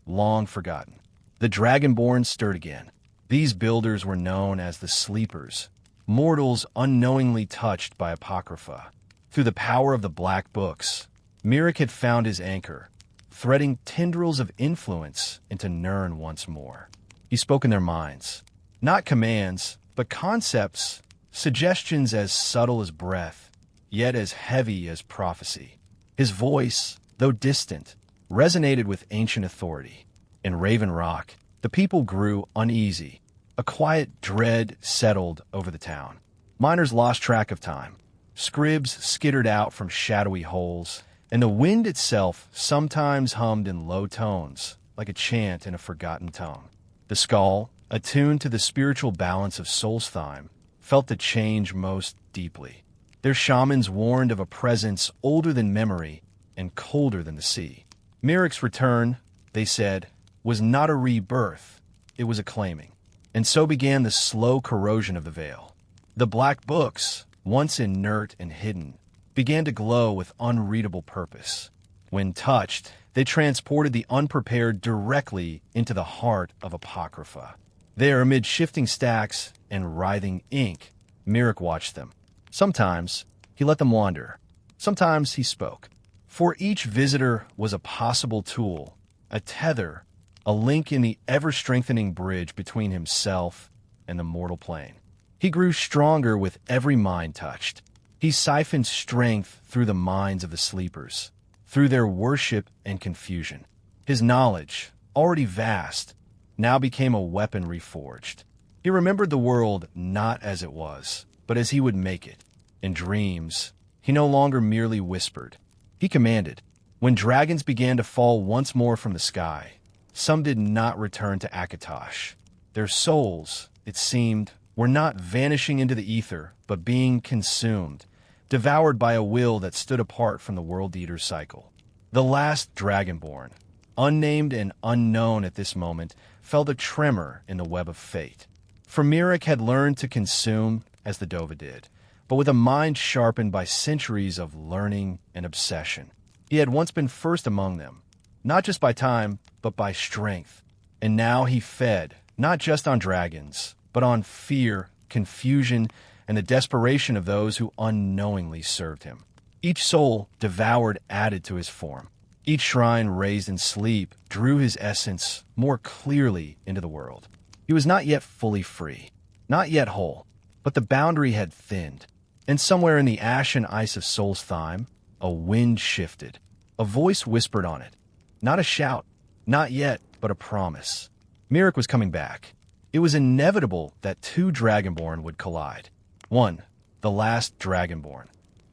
long forgotten. The Dragonborn stirred again. These builders were known as the Sleepers, mortals unknowingly touched by Apocrypha. Through the power of the Black Books, Miraak had found his anchor, threading tendrils of influence into Nirn once more. He spoke in their minds, not commands, but concepts, suggestions as subtle as breath, yet as heavy as prophecy. His voice, though distant, resonated with ancient authority. In Raven Rock, the people grew uneasy. A quiet dread settled over the town. Miners lost track of time. Scribs skittered out from shadowy holes, and the wind itself sometimes hummed in low tones, like a chant in a forgotten tongue. The Skull, attuned to the spiritual balance of Solstheim, felt the change most deeply. Their shamans warned of a presence older than memory and colder than the sea. Miraak's return, they said, was not a rebirth, it was a claiming. And so began the slow corrosion of the veil. The Black Books, once inert and hidden, began to glow with unreadable purpose. When touched, they transported the unprepared directly into the heart of Apocrypha. There, amid shifting stacks and writhing ink, Miraak watched them. Sometimes he let them wander. Sometimes he spoke. For each visitor was a possible tool, a tether, a link in the ever-strengthening bridge between himself and the mortal plane. He grew stronger with every mind touched. He siphoned strength through the minds of the Sleepers, through their worship and confusion. His knowledge, already vast, now became a weapon reforged. He remembered the world not as it was, but as he would make it. In dreams, he no longer merely whispered. He commanded. When dragons began to fall once more from the sky, some did not return to Akatosh. Their souls, it seemed, were not vanishing into the ether, but being consumed, devoured by a will that stood apart from the World Eater's cycle. The Last Dragonborn, unnamed and unknown at this moment, felt a tremor in the web of fate. For Miraak had learned to consume as the Dova did, but with a mind sharpened by centuries of learning and obsession. He had once been first among them, not just by time, but by strength. And now he fed, not just on dragons, but on fear, confusion, and the desperation of those who unknowingly served him. Each soul devoured added to his form. Each shrine raised in sleep drew his essence more clearly into the world. He was not yet fully free, not yet whole, but the boundary had thinned. And somewhere in the ash and ice of Solstheim, a wind shifted. A voice whispered on it. Not a shout, not yet, but a promise. Miraak was coming back. It was inevitable that two Dragonborn would collide. One, the Last Dragonborn,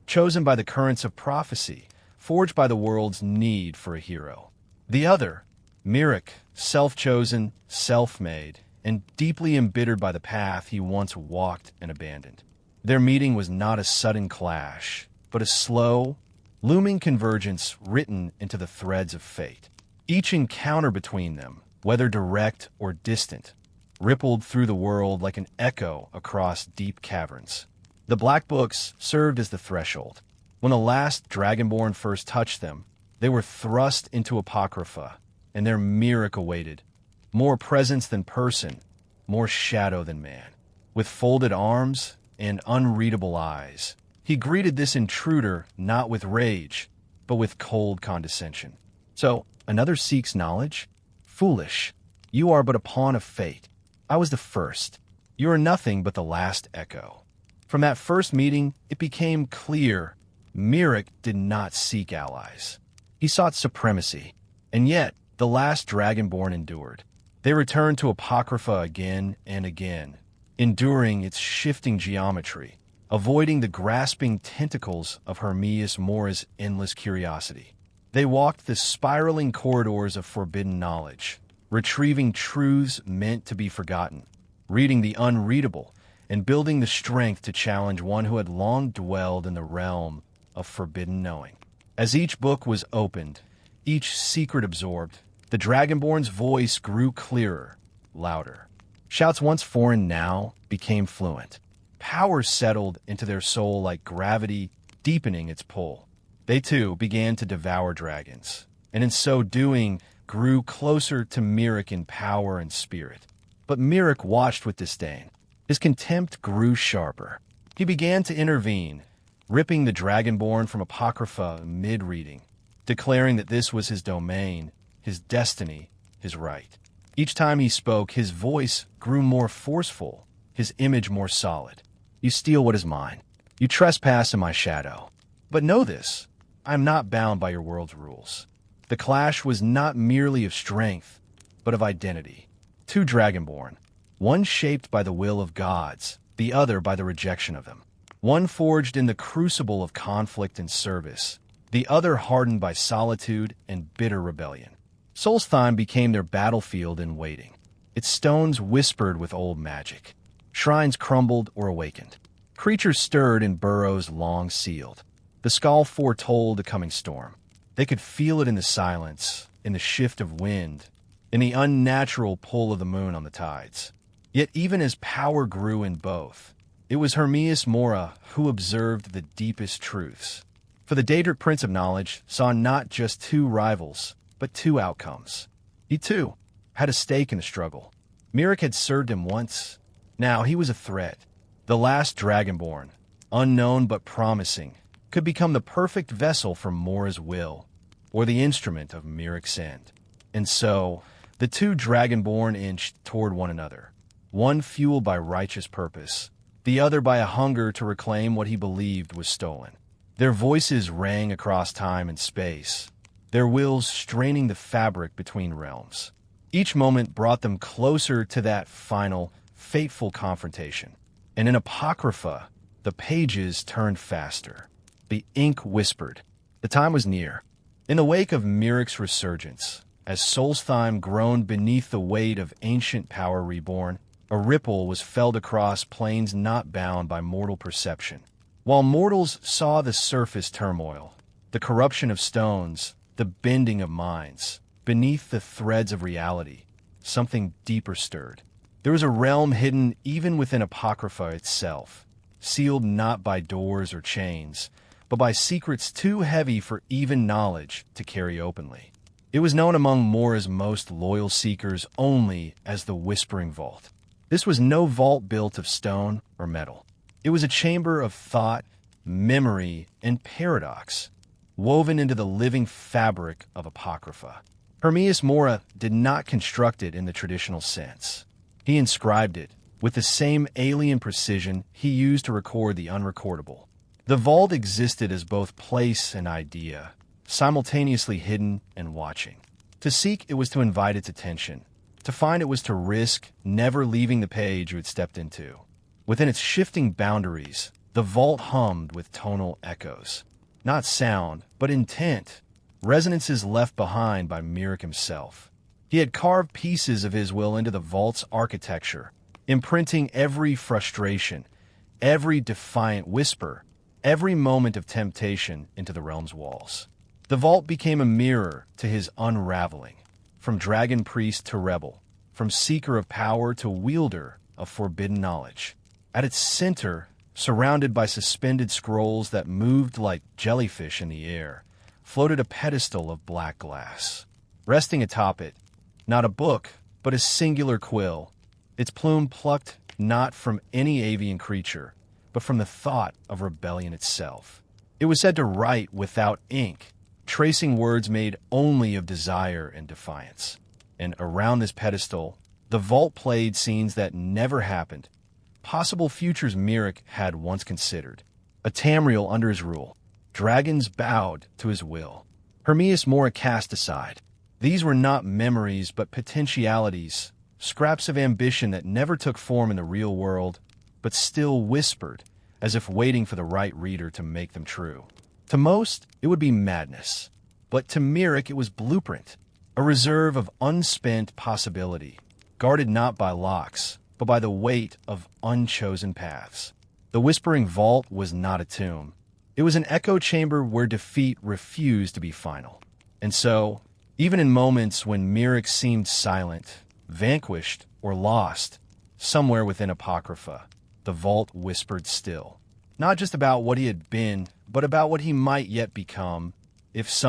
chosen by the currents of prophecy, forged by the world's need for a hero. The other, Miraak, self-chosen, self-made, and deeply embittered by the path he once walked and abandoned. Their meeting was not a sudden clash, but a slow, looming convergence written into the threads of fate. Each encounter between them, whether direct or distant, rippled through the world like an echo across deep caverns. The Black Books served as the threshold. When the Last Dragonborn first touched them, they were thrust into Apocrypha, and their Miraak awaited. More presence than person, more shadow than man. With folded arms and unreadable eyes, he greeted this intruder not with rage, but with cold condescension. So, another seeks knowledge? Foolish. You are but a pawn of fate. I was the first. You are nothing but the last echo. From that first meeting, it became clear Miraak did not seek allies. He sought supremacy. And yet, the Last Dragonborn endured. They returned to Apocrypha again and again, enduring its shifting geometry, avoiding the grasping tentacles of Hermaeus Mora's endless curiosity. They walked the spiraling corridors of forbidden knowledge, retrieving truths meant to be forgotten, reading the unreadable, and building the strength to challenge one who had long dwelled in the realm of forbidden knowing. As each book was opened, each secret absorbed, The Dragonborn's voice grew clearer, louder. Shouts once foreign now became fluent. Power settled into their soul like gravity, deepening its pull. They too began to devour dragons, and in so doing grew closer to Miraak in power and spirit. But Miraak watched with disdain. His contempt grew sharper. He began to intervene, ripping the Dragonborn from Apocrypha mid-reading, declaring that this was his domain, his destiny, his right. Each time he spoke, his voice grew more forceful, his image more solid. You steal what is mine. You trespass in my shadow. But know this, I am not bound by your world's rules. The clash was not merely of strength, but of identity. Two Dragonborn, one shaped by the will of gods, the other by the rejection of them. One forged in the crucible of conflict and service, the other hardened by solitude and bitter rebellion. Solstheim became their battlefield in waiting. Its stones whispered with old magic. Shrines crumbled or awakened. Creatures stirred in burrows long sealed. The skull foretold a coming storm. They could feel it in the silence, in the shift of wind, in the unnatural pull of the moon on the tides. Yet even as power grew in both, it was Hermaeus Mora who observed the deepest truths. For the Daedric Prince of Knowledge saw not just two rivals, but two outcomes. He, too, had a stake in the struggle. Miraak had served him once. Now he was a threat. The Last Dragonborn, unknown but promising, could become the perfect vessel for Mora's will, or the instrument of Miraak's end. And so, the two Dragonborn inched toward one another, one fueled by righteous purpose, the other by a hunger to reclaim what he believed was stolen. Their voices rang across time and space, their wills straining the fabric between realms. Each moment brought them closer to that final, fateful confrontation. And in Apocrypha, the pages turned faster. The ink whispered. The time was near. In the wake of Miraak's resurgence, as Solstheim groaned beneath the weight of ancient power reborn, a ripple was felt across plains not bound by mortal perception. While mortals saw the surface turmoil, the corruption of stones, the bending of minds, beneath the threads of reality, something deeper stirred. There was a realm hidden even within Apocrypha itself, sealed not by doors or chains, but by secrets too heavy for even knowledge to carry openly. It was known among Mora's most loyal seekers only as the Whispering Vault. This was no vault built of stone or metal. It was a chamber of thought, memory, and paradox, woven into the living fabric of Apocrypha. Hermaeus Mora did not construct it in the traditional sense. He inscribed it with the same alien precision he used to record the unrecordable. The vault existed as both place and idea, simultaneously hidden and watching. To seek it was to invite its attention. To find it was to risk never leaving the page you had stepped into. Within its shifting boundaries, the vault hummed with tonal echoes. Not sound, but intent, resonances left behind by Miraak himself. He had carved pieces of his will into the vault's architecture, imprinting every frustration, every defiant whisper, every moment of temptation into the realm's walls. The vault became a mirror to his unraveling, from dragon priest to rebel, from seeker of power to wielder of forbidden knowledge. At its center, surrounded by suspended scrolls that moved like jellyfish in the air, floated a pedestal of black glass. Resting atop it, not a book, but a singular quill, its plume plucked not from any avian creature, but from the thought of rebellion itself. It was said to write without ink, tracing words made only of desire and defiance. And around this pedestal, the vault played scenes that never happened, possible futures Miraak had once considered. A Tamriel under his rule. Dragons bowed to his will. Hermaeus Mora cast aside. These were not memories, but potentialities, scraps of ambition that never took form in the real world, but still whispered, as if waiting for the right reader to make them true. To most, it would be madness. But to Miraak, it was blueprint, a reserve of unspent possibility, guarded not by locks, but by the weight of unchosen paths. The Whispering Vault was not a tomb. It was an echo chamber where defeat refused to be final. And so, Even in moments when Miraak seemed silent, vanquished, or lost, somewhere within Apocrypha, the vault whispered still. Not just about what he had been, but about what he might yet become, if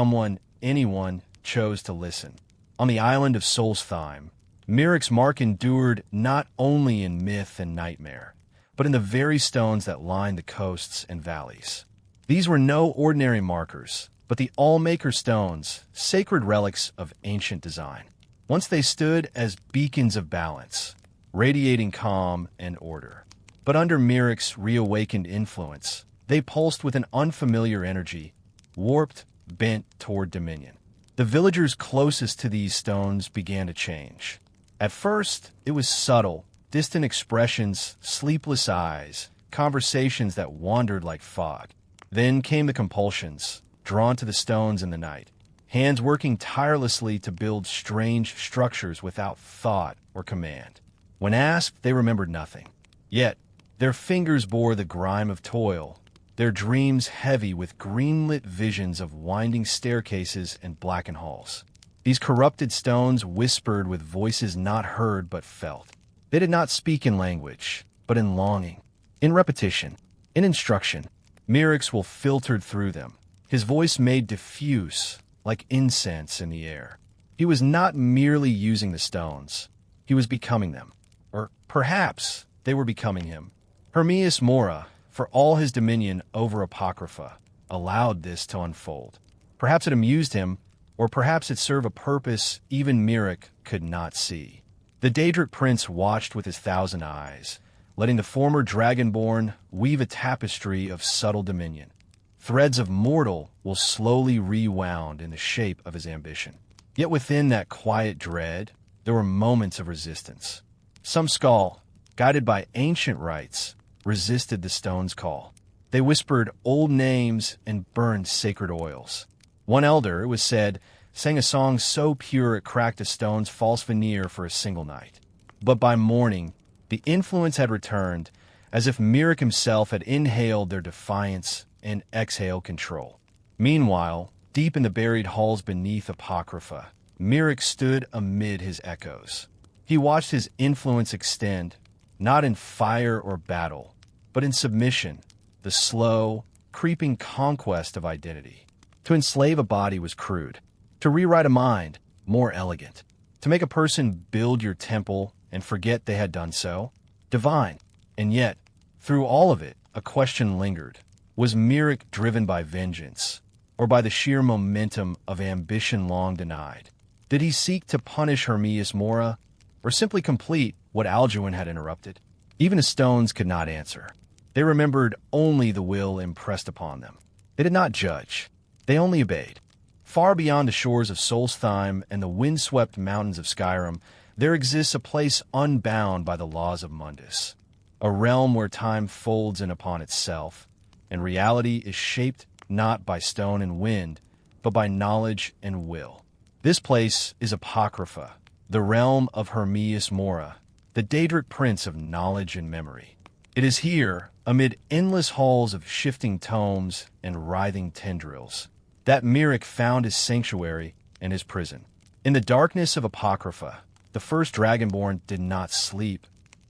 anyone, chose to listen. On the island of Solstheim, Miraak's mark endured not only in myth and nightmare, but in the very stones that lined the coasts and valleys. These were no ordinary markers, but the Allmaker stones, sacred relics of ancient design. Once they stood as beacons of balance, radiating calm and order. But under Miraak's reawakened influence, they pulsed with an unfamiliar energy, warped, bent toward dominion. The villagers closest to these stones began to change. At first, it was subtle, distant expressions, sleepless eyes, conversations that wandered like fog. Then came the compulsions, drawn to the stones in the night, hands working tirelessly to build strange structures without thought or command. When asked, they remembered nothing. Yet, their fingers bore the grime of toil, their dreams heavy with greenlit visions of winding staircases and blackened halls. These corrupted stones whispered with voices not heard but felt. They did not speak in language, but in longing, in repetition, in instruction. Miraak's will filtered through them, his voice made diffuse, like incense in the air. He was not merely using the stones, he was becoming them. Or perhaps they were becoming him. Hermaeus Mora, for all his dominion over Apocrypha, allowed this to unfold. Perhaps it amused him, or perhaps it served a purpose even Miraak could not see. The Daedric prince watched with his 1,000 eyes, letting the former Dragonborn weave a tapestry of subtle dominion. Threads of mortal will slowly rewound in the shape of his ambition. Yet within that quiet dread, there were moments of resistance. Some Skull, guided by ancient rites, resisted the stone's call. They whispered old names and burned sacred oils. One elder, it was said, sang a song so pure it cracked a stone's false veneer for a single night. But by morning, the influence had returned, as if Miraak himself had inhaled their defiance and exhaled control. Meanwhile, deep in the buried halls beneath Apocrypha, Miraak stood amid his echoes. He watched his influence extend, not in fire or battle, but in submission, the slow, creeping conquest of identity. To enslave a body was crude. To rewrite a mind, more elegant. To make a person build your temple and forget they had done so, divine. And yet, through all of it, a question lingered. Was Miraak driven by vengeance, or by the sheer momentum of ambition long denied? Did he seek to punish Hermaeus Mora, or simply complete what Alduin had interrupted? Even the stones could not answer. They remembered only the will impressed upon them. They did not judge. They only obeyed. Far beyond the shores of Solstheim and the windswept mountains of Skyrim, there exists a place unbound by the laws of Mundus, a realm where time folds in upon itself, and reality is shaped not by stone and wind, but by knowledge and will. This place is Apocrypha, the realm of Hermaeus Mora, the Daedric prince of knowledge and memory. It is here, amid endless halls of shifting tomes and writhing tendrils, that Miraak found his sanctuary and his prison. In the darkness of Apocrypha, the First Dragonborn did not sleep,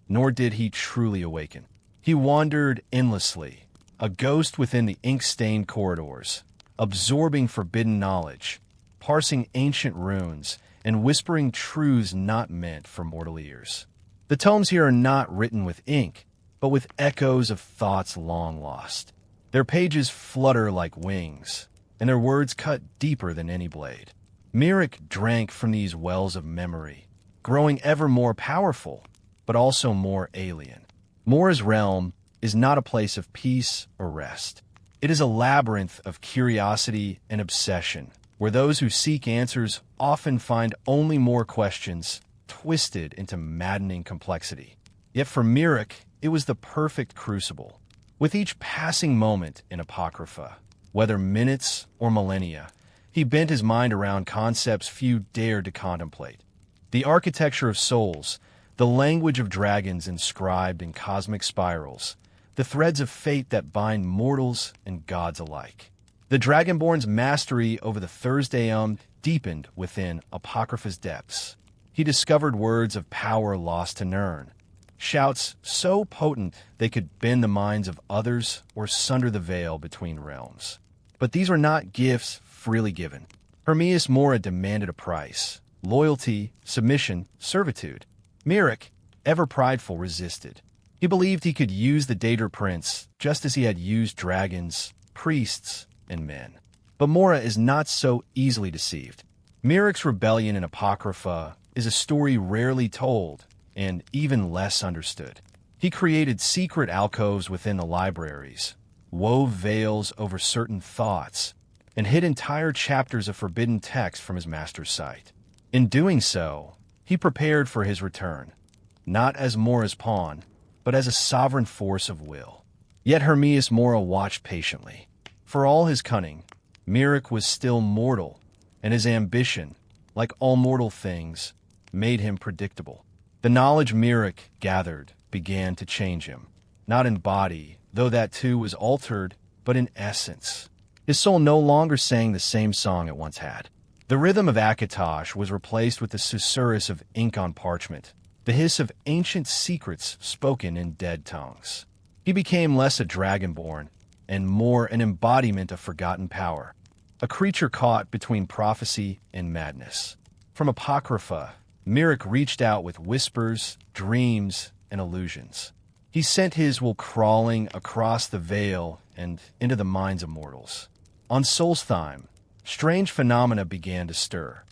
nor did he truly awaken. He wandered endlessly, a ghost within the ink-stained corridors, absorbing forbidden knowledge, parsing ancient runes, and whispering truths not meant for mortal ears. The tomes here are not written with ink, but with echoes of thoughts long lost. Their pages flutter like wings, and their words cut deeper than any blade. Miraak drank from these wells of memory, growing ever more powerful, but also more alien. Mora's realm is not a place of peace or rest. It is a labyrinth of curiosity and obsession, where those who seek answers often find only more questions twisted into maddening complexity. Yet for Miraak, it was the perfect crucible. With each passing moment in Apocrypha, whether minutes or millennia, he bent his mind around concepts few dared to contemplate. The architecture of souls, the language of dragons inscribed in cosmic spirals, the threads of fate that bind mortals and gods alike. The Dragonborn's mastery over the Thursday deepened within Apocrypha's depths. He discovered words of power lost to Nirn, shouts so potent they could bend the minds of others or sunder the veil between realms. But these were not gifts freely given. Hermaeus Mora demanded a price: loyalty, submission, servitude. Miraak, ever prideful, resisted. He believed he could use the Daedra Prince just as he had used dragons, priests, and men. But Mora is not so easily deceived. Miraak's rebellion in Apocrypha is a story rarely told and even less understood. He created secret alcoves within the libraries, wove veils over certain thoughts, and hid entire chapters of forbidden text from his master's sight. In doing so, he prepared for his return, not as Mora's pawn, but as a sovereign force of will. Yet Hermaeus Mora watched patiently. For all his cunning, Miraak was still mortal, and his ambition, like all mortal things, made him predictable. The knowledge Miraak gathered began to change him, not in body, though that too was altered, but in essence. His soul no longer sang the same song it once had. The rhythm of Akatosh was replaced with the susurrus of ink on parchment, the hiss of ancient secrets spoken in dead tongues. He became less a dragonborn and more an embodiment of forgotten power, a creature caught between prophecy and madness. From Apocrypha, Miraak reached out with whispers, dreams, and illusions. He sent his will crawling across the veil and into the minds of mortals. On Solstheim, strange phenomena began to stir.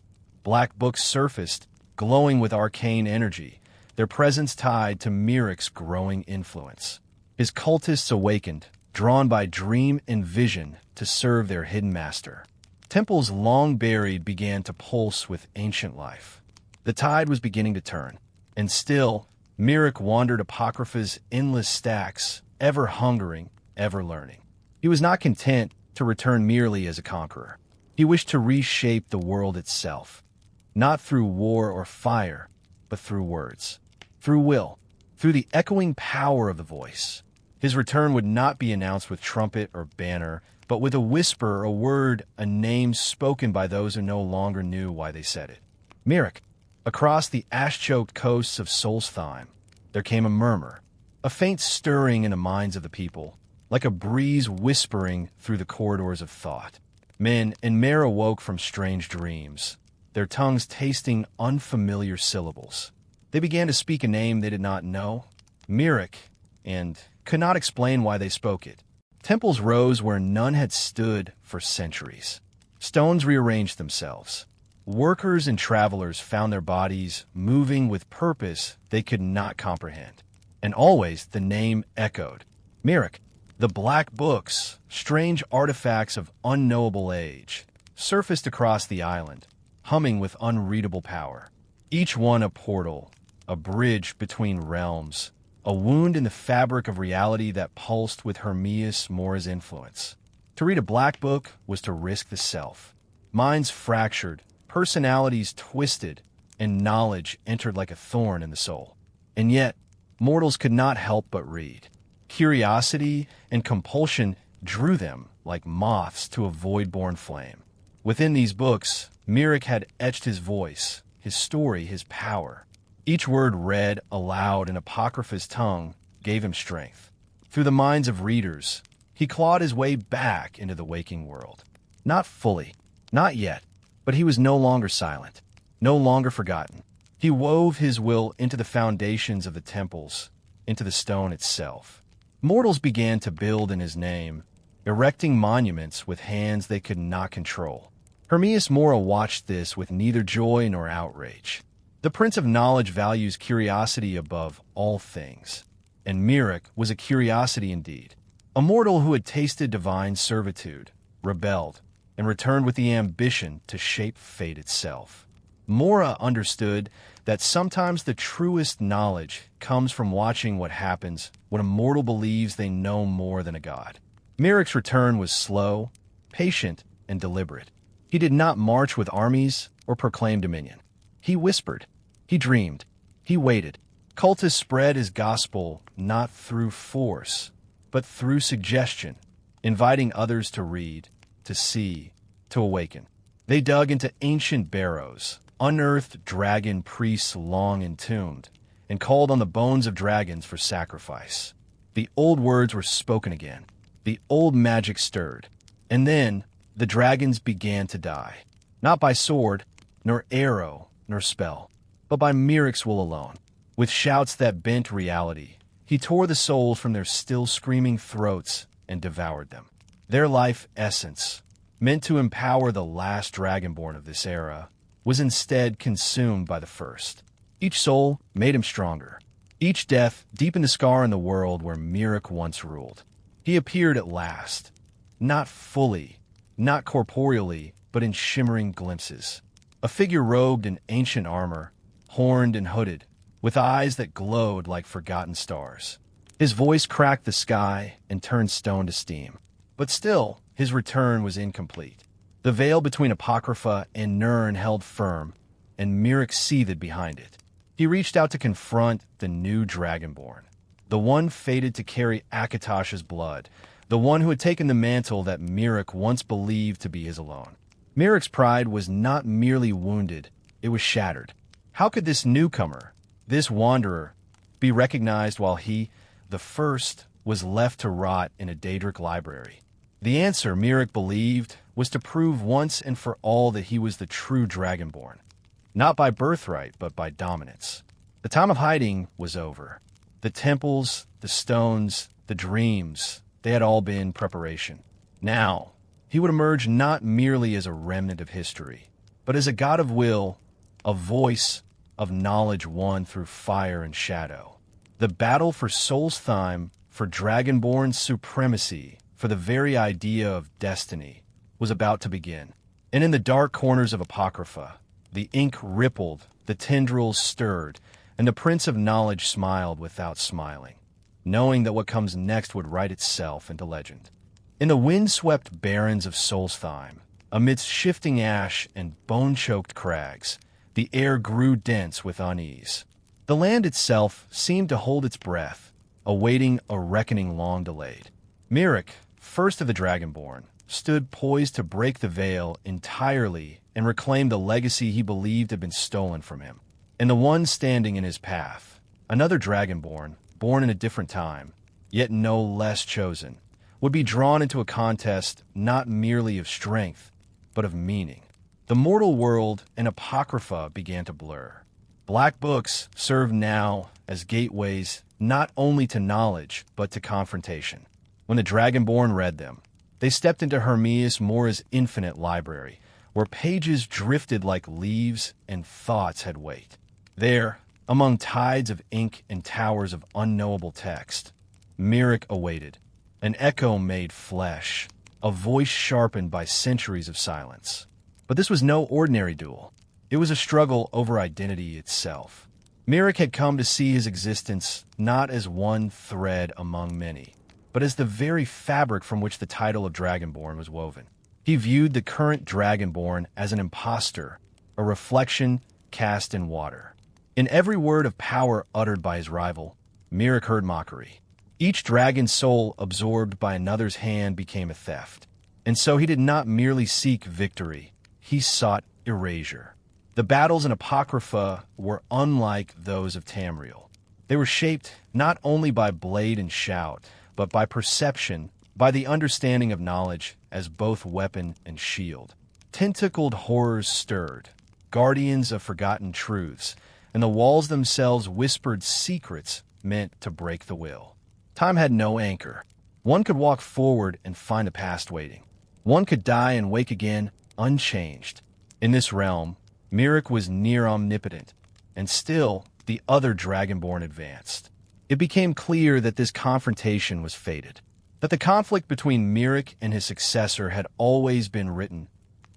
Black books surfaced, glowing with arcane energy, their presence tied to Miraak's growing influence. His cultists awakened, drawn by dream and vision to serve their hidden master. Temples long buried began to pulse with ancient life. The tide was beginning to turn, and still, Miraak wandered Apocrypha's endless stacks, ever hungering, ever learning. He was not content to return merely as a conqueror. He wished to reshape the world itself, not through war or fire, but through words, through will, through the echoing power of the voice. His return would not be announced with trumpet or banner, but with a whisper, a word, a name spoken by those who no longer knew why they said it. Miraak. Across the ash-choked coasts of Solstheim, there came a murmur, a faint stirring in the minds of the people, like a breeze whispering through the corridors of thought. Men and Mare awoke from strange dreams, their tongues tasting unfamiliar syllables. They began to speak a name they did not know, Miraak, and could not explain why they spoke it. Temples rose where none had stood for centuries. Stones rearranged themselves. Workers and travelers found their bodies moving with purpose they could not comprehend. And always the name echoed. Miraak. The black books, strange artifacts of unknowable age, surfaced across the island, humming with unreadable power. Each one a portal, a bridge between realms, a wound in the fabric of reality that pulsed with Hermaeus Mora's influence. To read a black book was to risk the self. Minds fractured, personalities twisted, and knowledge entered like a thorn in the soul. And yet, mortals could not help but read. Curiosity and compulsion drew them like moths to a void-born flame. Within these books, Miraak had etched his voice, his story, his power. Each word read aloud in Apocrypha's tongue gave him strength. Through the minds of readers, he clawed his way back into the waking world. Not fully, not yet, but he was no longer silent, no longer forgotten. He wove his will into the foundations of the temples, into the stone itself. Mortals began to build in his name, erecting monuments with hands they could not control. Hermaeus Mora watched this with neither joy nor outrage. The Prince of Knowledge values curiosity above all things, and Miraak was a curiosity indeed. A mortal who had tasted divine servitude, rebelled, and returned with the ambition to shape fate itself. Mora understood that sometimes the truest knowledge comes from watching what happens when a mortal believes they know more than a god. Miraak's return was slow, patient, and deliberate. He did not march with armies or proclaim dominion. He whispered. He dreamed. He waited. Cultists spread his gospel not through force, but through suggestion, inviting others to read, to see, to awaken. They dug into ancient barrows, unearthed dragon priests long entombed, and called on the bones of dragons for sacrifice. The old words were spoken again. The old magic stirred. And then the dragons began to die. Not by sword, nor arrow, nor spell, but by Miraak's will alone. With shouts that bent reality, he tore the souls from their still screaming throats and devoured them. Their life essence, meant to empower the last Dragonborn of this era, was instead consumed by the first. Each soul made him stronger. Each death deepened the scar in the world where Miraak once ruled. He appeared at last, not fully, not corporeally, but in shimmering glimpses. A figure robed in ancient armor, horned and hooded, with eyes that glowed like forgotten stars. His voice cracked the sky and turned stone to steam. But still, his return was incomplete. The veil between Apocrypha and Nirn held firm, and Miraak seethed behind it. He reached out to confront the new Dragonborn, the one fated to carry Akatosh's blood, the one who had taken the mantle that Miraak once believed to be his alone. Miraak's pride was not merely wounded, it was shattered. How could this newcomer, this wanderer, be recognized while he, the first, was left to rot in a Daedric library? The answer, Miraak believed, was to prove once and for all that he was the true Dragonborn. Not by birthright, but by dominance. The time of hiding was over. The temples, the stones, the dreams, they had all been preparation. Now, he would emerge not merely as a remnant of history, but as a god of will, a voice of knowledge won through fire and shadow. The battle for Solstheim, for Dragonborn's supremacy, for the very idea of destiny, was about to begin. And in the dark corners of Apocrypha, the ink rippled, the tendrils stirred, and the Prince of Knowledge smiled without smiling, knowing that what comes next would write itself into legend. In the wind-swept barrens of Solstheim, amidst shifting ash and bone-choked crags, the air grew dense with unease. The land itself seemed to hold its breath, awaiting a reckoning long delayed. Miraak, first of the Dragonborn, stood poised to break the veil entirely and reclaim the legacy he believed had been stolen from him. And the one standing in his path, another Dragonborn, born in a different time, yet no less chosen, would be drawn into a contest not merely of strength, but of meaning. The mortal world and Apocrypha began to blur. Black books served now as gateways not only to knowledge, but to confrontation. When the Dragonborn read them, they stepped into Hermaeus Mora's infinite library, where pages drifted like leaves and thoughts had weight. There, among tides of ink and towers of unknowable text, Miraak awaited, an echo made flesh, a voice sharpened by centuries of silence. But this was no ordinary duel. It was a struggle over identity itself. Miraak had come to see his existence not as one thread among many, but as the very fabric from which the title of Dragonborn was woven. He viewed the current Dragonborn as an impostor, a reflection cast in water. In every word of power uttered by his rival, Miraak heard mockery. Each dragon's soul absorbed by another's hand became a theft. And so he did not merely seek victory, he sought erasure. The battles in Apocrypha were unlike those of Tamriel. They were shaped not only by blade and shout, but by perception, by the understanding of knowledge as both weapon and shield. Tentacled horrors stirred, guardians of forgotten truths, and the walls themselves whispered secrets meant to break the will. Time had no anchor. One could walk forward and find the past waiting. One could die and wake again, unchanged. In this realm, Miraak was near omnipotent, and still the other Dragonborn advanced. It became clear that this confrontation was fated, that the conflict between Miraak and his successor had always been written,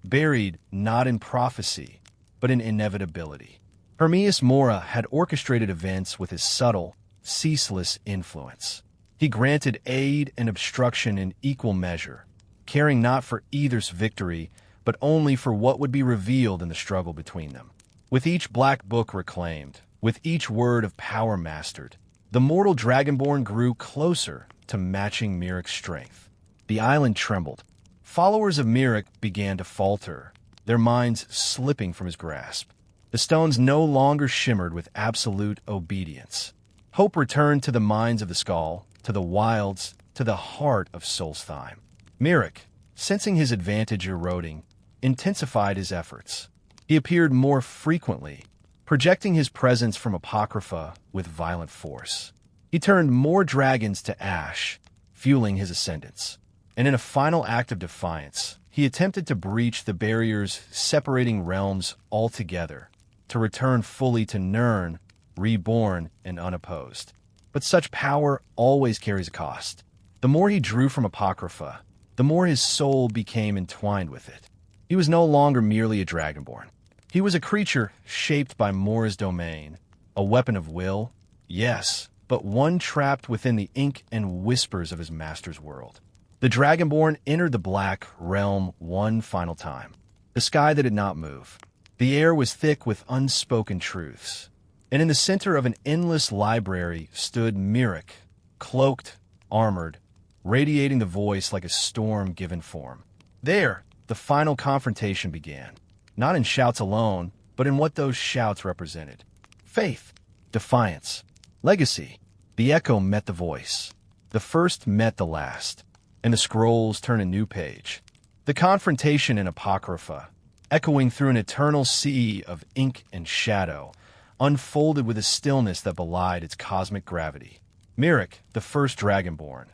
buried not in prophecy, but in inevitability. Hermaeus Mora had orchestrated events with his subtle, ceaseless influence. He granted aid and obstruction in equal measure, caring not for either's victory, but only for what would be revealed in the struggle between them. With each black book reclaimed, with each word of power mastered, the mortal Dragonborn grew closer to matching Miraak's strength. The island trembled. Followers of Miraak began to falter, their minds slipping from his grasp. The stones no longer shimmered with absolute obedience. Hope returned to the minds of the Skull, to the wilds, to the heart of Solstheim. Miraak, sensing his advantage eroding, intensified his efforts. He appeared more frequently, projecting his presence from Apocrypha with violent force. He turned more dragons to ash, fueling his ascendance. And in a final act of defiance, he attempted to breach the barriers separating realms altogether, to return fully to Nirn, reborn and unopposed. But such power always carries a cost. The more he drew from Apocrypha, the more his soul became entwined with it. He was no longer merely a Dragonborn. He was a creature shaped by Mora's domain, a weapon of will, yes, but one trapped within the ink and whispers of his master's world. The Dragonborn entered the Black Realm one final time. The sky that did not move. The air was thick with unspoken truths. And in the center of an endless library stood Miraak, cloaked, armored, radiating the voice like a storm given form. There, the final confrontation began. Not in shouts alone, but in what those shouts represented. Faith, defiance, legacy. The echo met the voice. The first met the last. And the scrolls turned a new page. The confrontation in Apocrypha, echoing through an eternal sea of ink and shadow, unfolded with a stillness that belied its cosmic gravity. Miraak, the first Dragonborn,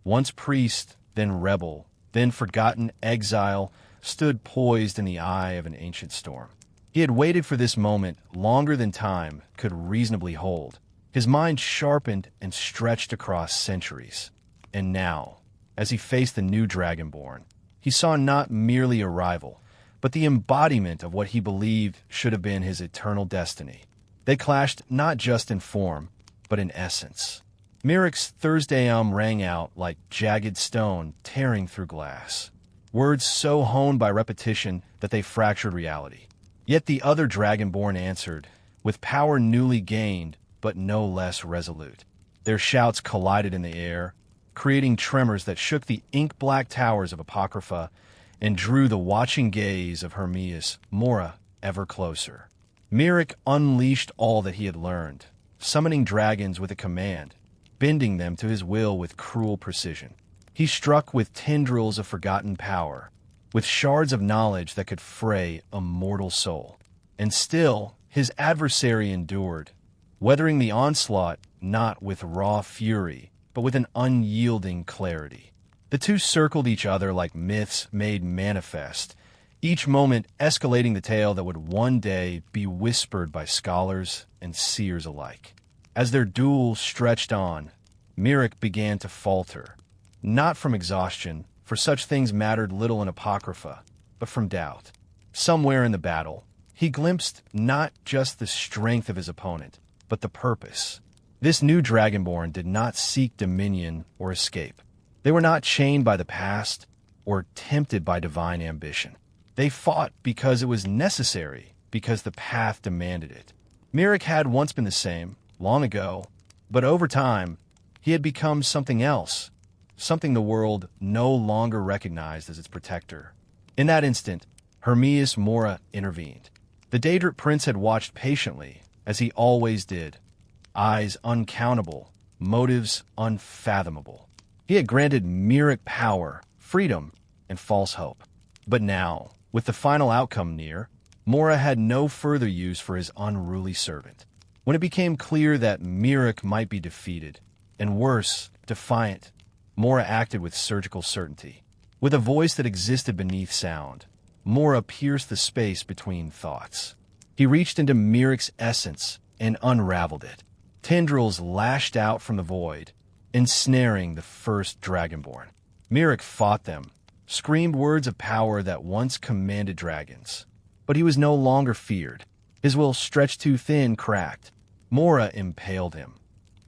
once priest, then rebel, then forgotten exile, stood poised in the eye of an ancient storm. He had waited for this moment longer than time could reasonably hold. His mind sharpened and stretched across centuries. And now, as he faced the new Dragonborn, he saw not merely a rival, but the embodiment of what he believed should have been his eternal destiny. They clashed not just in form, but in essence. Miraak's Thursdayum rang out like jagged stone tearing through glass. Words so honed by repetition that they fractured reality. Yet the other Dragonborn answered, with power newly gained, but no less resolute. Their shouts collided in the air, creating tremors that shook the ink-black towers of Apocrypha and drew the watching gaze of Hermaeus Mora ever closer. Miraak unleashed all that he had learned, summoning dragons with a command, bending them to his will with cruel precision. He struck with tendrils of forgotten power, with shards of knowledge that could fray a mortal soul. And still, his adversary endured, weathering the onslaught not with raw fury, but with an unyielding clarity. The two circled each other like myths made manifest, each moment escalating the tale that would one day be whispered by scholars and seers alike. As their duel stretched on, Miraak began to falter, not from exhaustion, for such things mattered little in Apocrypha, but from doubt. Somewhere in the battle, he glimpsed not just the strength of his opponent, but the purpose. This new Dragonborn did not seek dominion or escape. They were not chained by the past or tempted by divine ambition. They fought because it was necessary, because the path demanded it. Miraak had once been the same, long ago, but over time, he had become something else, something the world no longer recognized as its protector. In that instant, Hermaeus Mora intervened. The Daedric prince had watched patiently, as he always did, eyes uncountable, motives unfathomable. He had granted Miraak power, freedom, and false hope. But now, with the final outcome near, Mora had no further use for his unruly servant. When it became clear that Miraak might be defeated, and worse, defiant, Mora acted with surgical certainty. With a voice that existed beneath sound, Mora pierced the space between thoughts. He reached into Miraak's essence and unraveled it. Tendrils lashed out from the void, ensnaring the first Dragonborn. Miraak fought them, screamed words of power that once commanded dragons. But he was no longer feared. His will stretched too thin, cracked. Mora impaled him,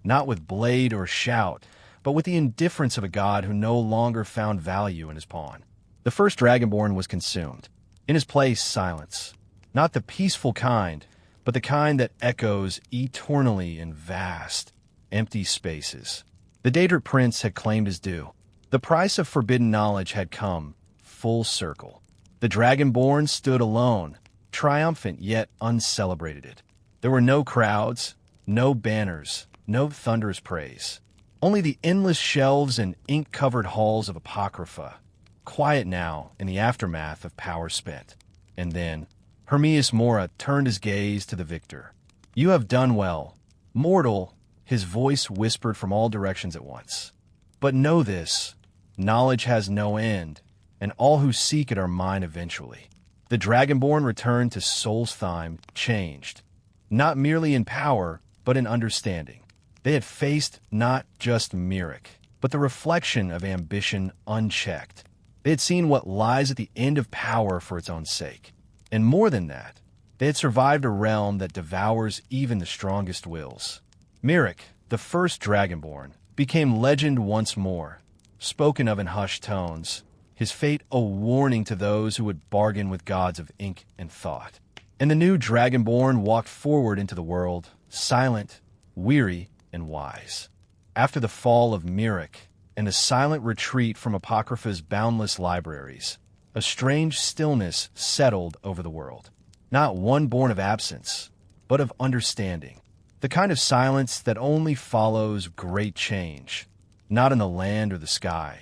not with blade or shout, but with the indifference of a god who no longer found value in his pawn. The first Dragonborn was consumed. In his place, silence. Not the peaceful kind, but the kind that echoes eternally in vast, empty spaces. The Daedric prince had claimed his due. The price of forbidden knowledge had come, full circle. The Dragonborn stood alone, triumphant yet uncelebrated. There were no crowds, no banners, no thunderous praise. Only the endless shelves and ink-covered halls of Apocrypha, quiet now in the aftermath of power spent. And then, Hermaeus Mora turned his gaze to the victor. "You have done well, mortal," his voice whispered from all directions at once. "But know this, knowledge has no end, and all who seek it are mine eventually." The Dragonborn returned to Solstheim changed, not merely in power, but in understanding. They had faced not just Miraak, but the reflection of ambition unchecked. They had seen what lies at the end of power for its own sake. And more than that, they had survived a realm that devours even the strongest wills. Miraak, the first Dragonborn, became legend once more, spoken of in hushed tones, his fate a warning to those who would bargain with gods of ink and thought. And the new Dragonborn walked forward into the world, silent, weary, and wise. After the fall of Miraak and the silent retreat from Apocrypha's boundless libraries, a strange stillness settled over the world. Not one born of absence, but of understanding. The kind of silence that only follows great change, not in the land or the sky,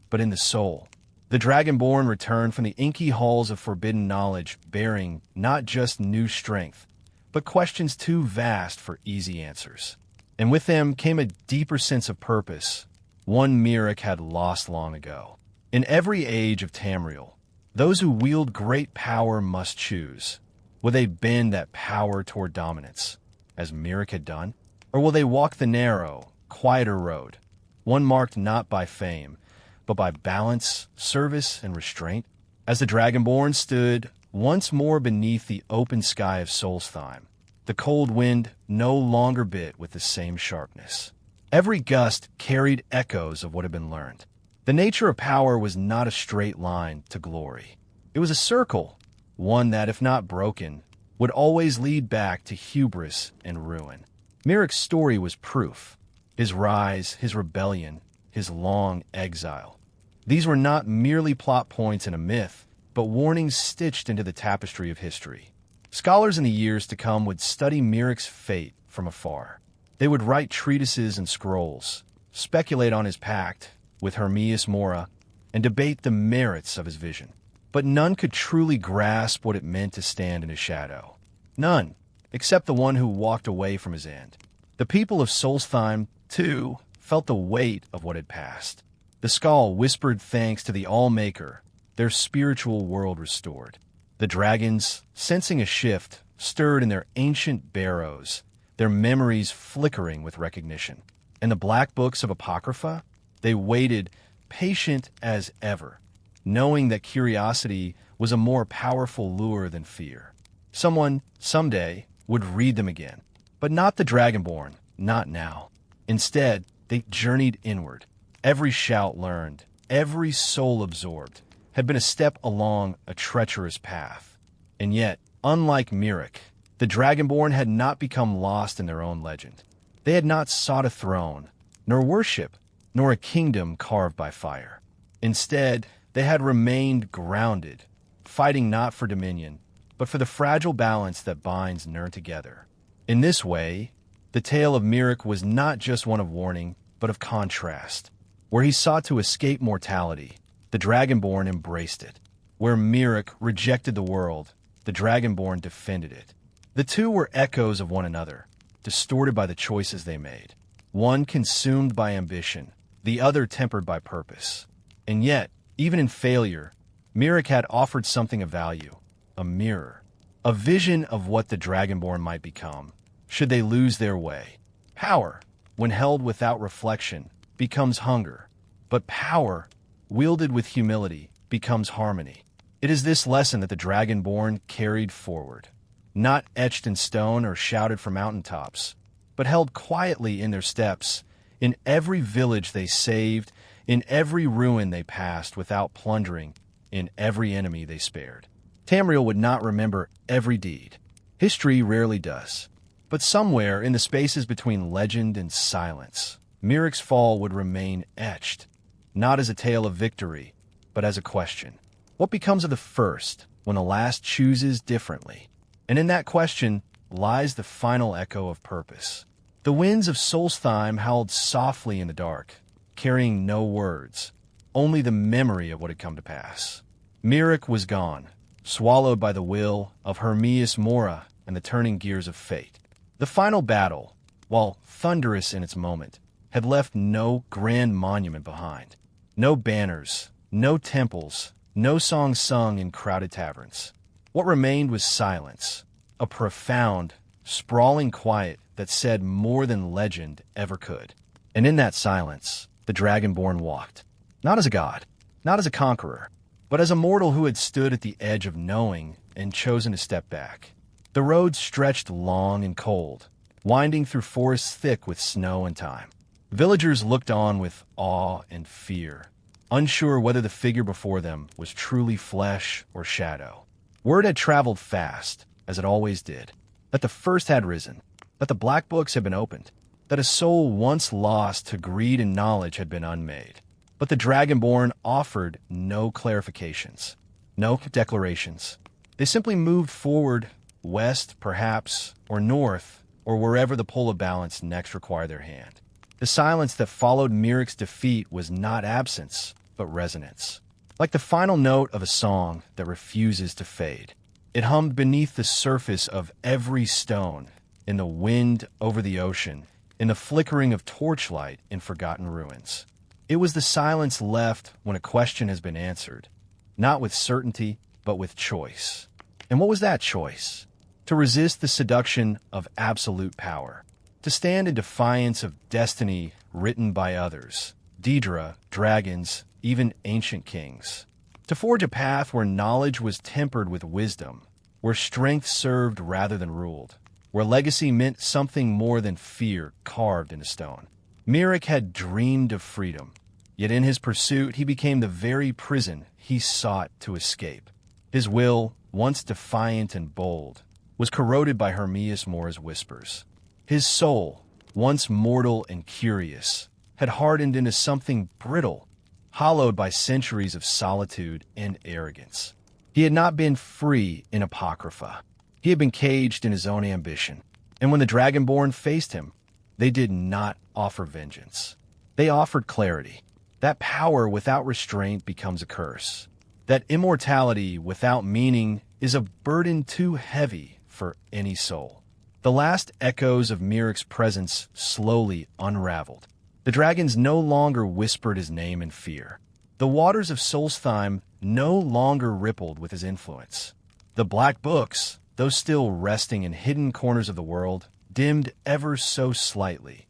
but in the soul. The Dragonborn returned from the inky halls of forbidden knowledge bearing not just new strength, but questions too vast for easy answers. And with them came a deeper sense of purpose, one Miraak had lost long ago. In every age of Tamriel, those who wield great power must choose. Will they bend that power toward dominance, as Miraak had done? Or will they walk the narrow, quieter road, one marked not by fame, but by balance, service, and restraint? As the Dragonborn stood once more beneath the open sky of Solstheim, the cold wind no longer bit with the same sharpness. Every gust carried echoes of what had been learned. The nature of power was not a straight line to glory. It was a circle, one that, if not broken, would always lead back to hubris and ruin. Miraak's story was proof. His rise, his rebellion, his long exile. These were not merely plot points in a myth, but warnings stitched into the tapestry of history. Scholars in the years to come would study Miraak's fate from afar. They would write treatises and scrolls, speculate on his pact with Hermaeus Mora, and debate the merits of his vision. But none could truly grasp what it meant to stand in his shadow. None, except the one who walked away from his end. The people of Solstheim, too, felt the weight of what had passed. The Skald whispered thanks to the Allmaker, their spiritual world restored. The dragons, sensing a shift, stirred in their ancient barrows, their memories flickering with recognition. And the black books of Apocrypha, they waited, patient as ever, knowing that curiosity was a more powerful lure than fear. Someone, someday, would read them again. But not the Dragonborn, not now. Instead, they journeyed inward. Every shout learned, every soul absorbed, had been a step along a treacherous path. And yet, unlike Miraak, the Dragonborn had not become lost in their own legend. They had not sought a throne, nor worship, nor a kingdom carved by fire. Instead, they had remained grounded, fighting not for dominion, but for the fragile balance that binds Nirn together. In this way, the tale of Miraak was not just one of warning, but of contrast. Where he sought to escape mortality, the Dragonborn embraced it. Where Miraak rejected the world, the Dragonborn defended it. The two were echoes of one another, distorted by the choices they made. One consumed by ambition, the other tempered by purpose. And yet, even in failure, Miraak had offered something of value, a mirror, a vision of what the Dragonborn might become, should they lose their way. Power, when held without reflection, becomes hunger, but power, wielded with humility, becomes harmony. It is this lesson that the Dragonborn carried forward, not etched in stone or shouted from mountaintops, but held quietly in their steps, in every village they saved, in every ruin they passed without plundering, in every enemy they spared. Tamriel would not remember every deed. History rarely does. But somewhere in the spaces between legend and silence, Miraak's fall would remain etched, not as a tale of victory, but as a question. What becomes of the first when the last chooses differently? And in that question lies the final echo of purpose. The winds of Solstheim howled softly in the dark, carrying no words, only the memory of what had come to pass. Miraak was gone, swallowed by the will of Hermaeus Mora and the turning gears of fate. The final battle, while thunderous in its moment, had left no grand monument behind. No banners, no temples, no songs sung in crowded taverns. What remained was silence, a profound, sprawling quiet that said more than legend ever could. And in that silence, the Dragonborn walked, not as a god, not as a conqueror, but as a mortal who had stood at the edge of knowing and chosen to step back. The road stretched long and cold, winding through forests thick with snow and time. Villagers looked on with awe and fear, unsure whether the figure before them was truly flesh or shadow. Word had traveled fast, as it always did, that the first had risen, that the black books had been opened, that a soul once lost to greed and knowledge had been unmade. But the Dragonborn offered no clarifications, no declarations. They simply moved forward, west, perhaps, or north, or wherever the pull of balance next required their hand. The silence that followed Miraak's defeat was not absence, but resonance. Like the final note of a song that refuses to fade. It hummed beneath the surface of every stone, in the wind over the ocean, in the flickering of torchlight in forgotten ruins. It was the silence left when a question has been answered, not with certainty, but with choice. And what was that choice? To resist the seduction of absolute power. To stand in defiance of destiny written by others, Daedra, dragons, even ancient kings. To forge a path where knowledge was tempered with wisdom, where strength served rather than ruled, where legacy meant something more than fear carved into stone. Miraak had dreamed of freedom, yet in his pursuit he became the very prison he sought to escape. His will, once defiant and bold, was corroded by Hermaeus Mora's whispers. His soul, once mortal and curious, had hardened into something brittle, hollowed by centuries of solitude and arrogance. He had not been free in Apocrypha. He had been caged in his own ambition. And when the Dragonborn faced him, they did not offer vengeance. They offered clarity. That power without restraint becomes a curse. That immortality without meaning is a burden too heavy for any soul. The last echoes of Miraak's presence slowly unraveled. The dragons no longer whispered his name in fear. The waters of Solstheim no longer rippled with his influence. The black books, though still resting in hidden corners of the world, dimmed ever so slightly,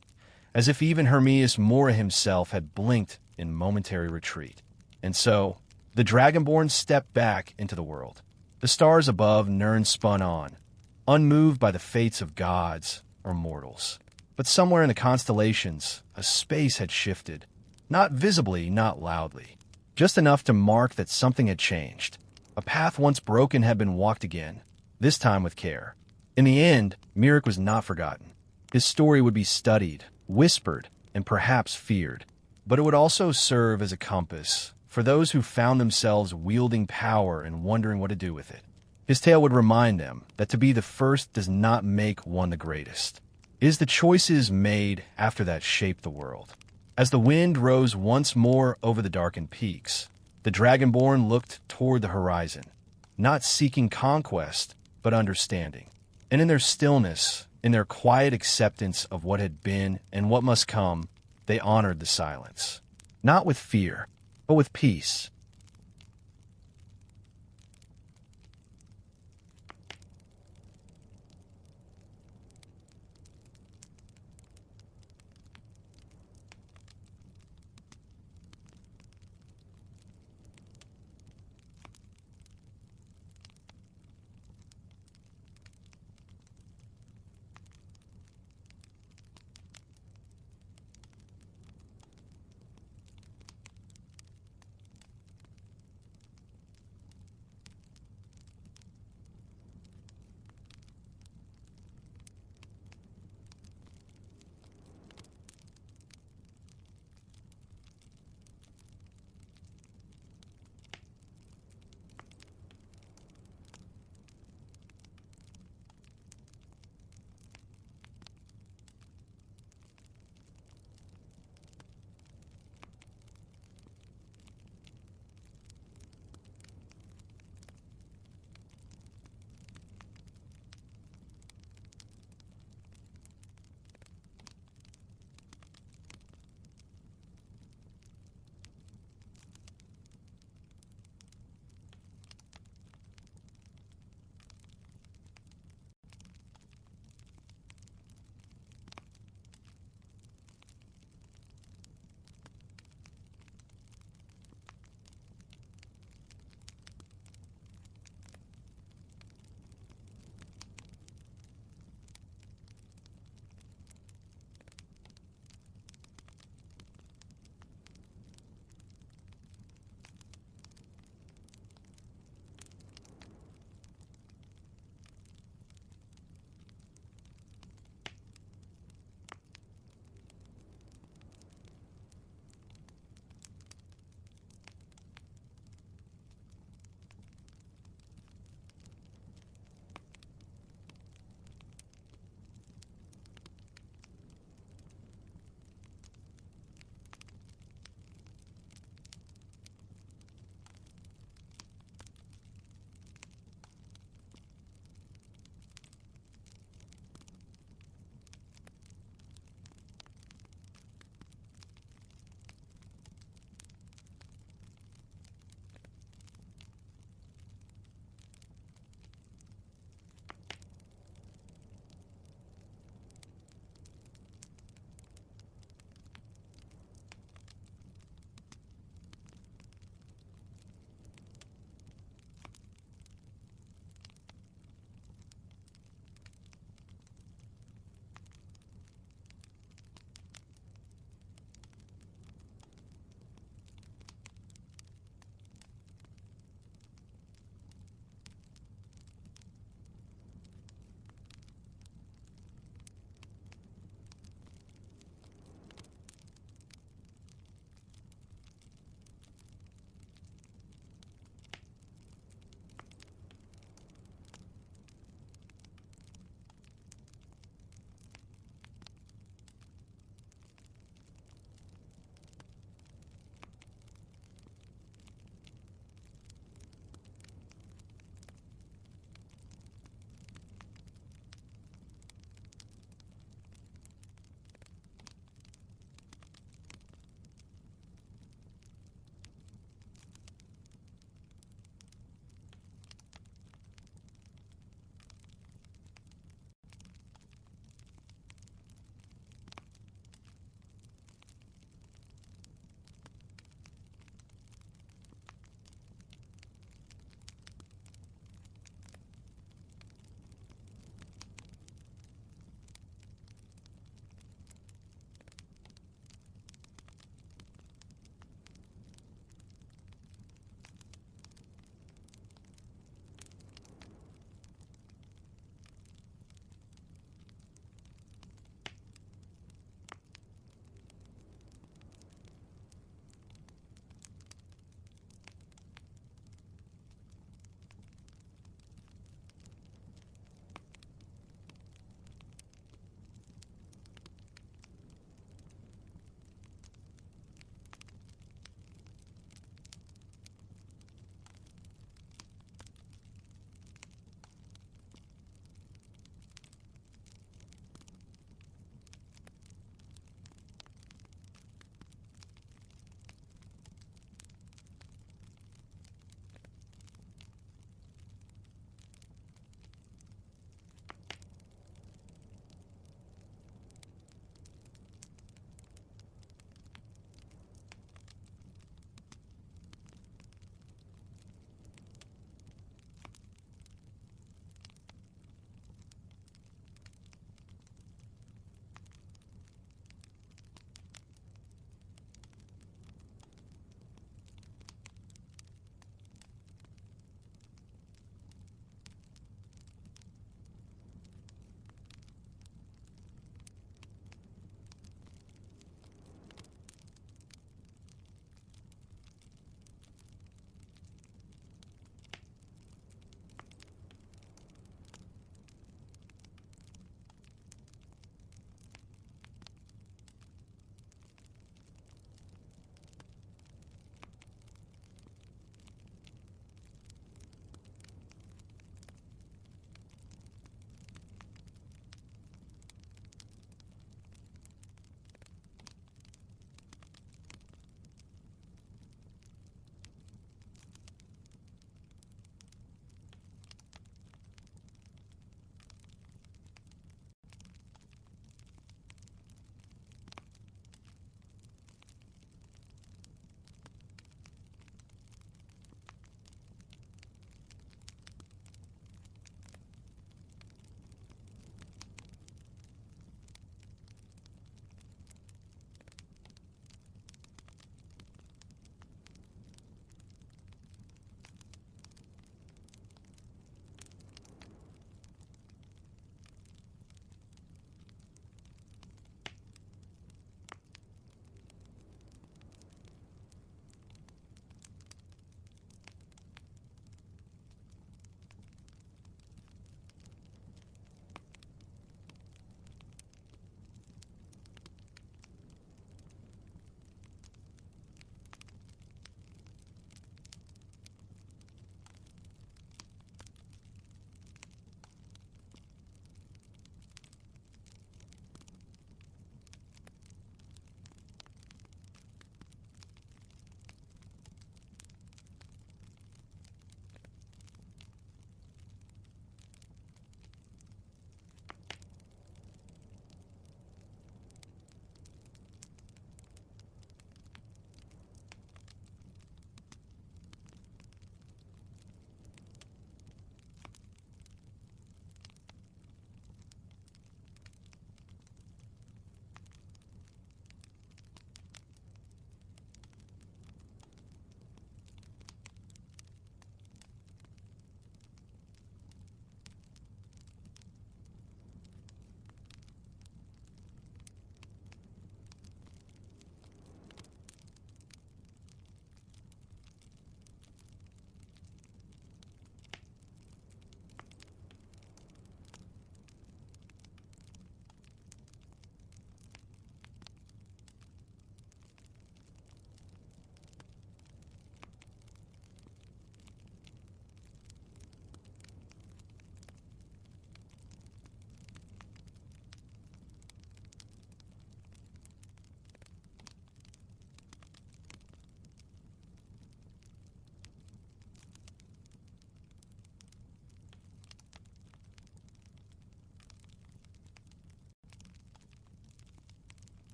as if even Hermaeus Mora himself had blinked in momentary retreat. And so, the Dragonborn stepped back into the world. The stars above Nirn spun on, unmoved by the fates of gods or mortals. But somewhere in the constellations, a space had shifted. Not visibly, not loudly. Just enough to mark that something had changed. A path once broken had been walked again, this time with care. In the end, Miraak was not forgotten. His story would be studied, whispered, and perhaps feared. But it would also serve as a compass for those who found themselves wielding power and wondering what to do with it. His tale would remind them that to be the first does not make one the greatest. It is the choices made after that shape the world. As the wind rose once more over the darkened peaks, the Dragonborn looked toward the horizon, not seeking conquest, but understanding. And in their stillness, in their quiet acceptance of what had been and what must come, they honored the silence. Not with fear, but with peace.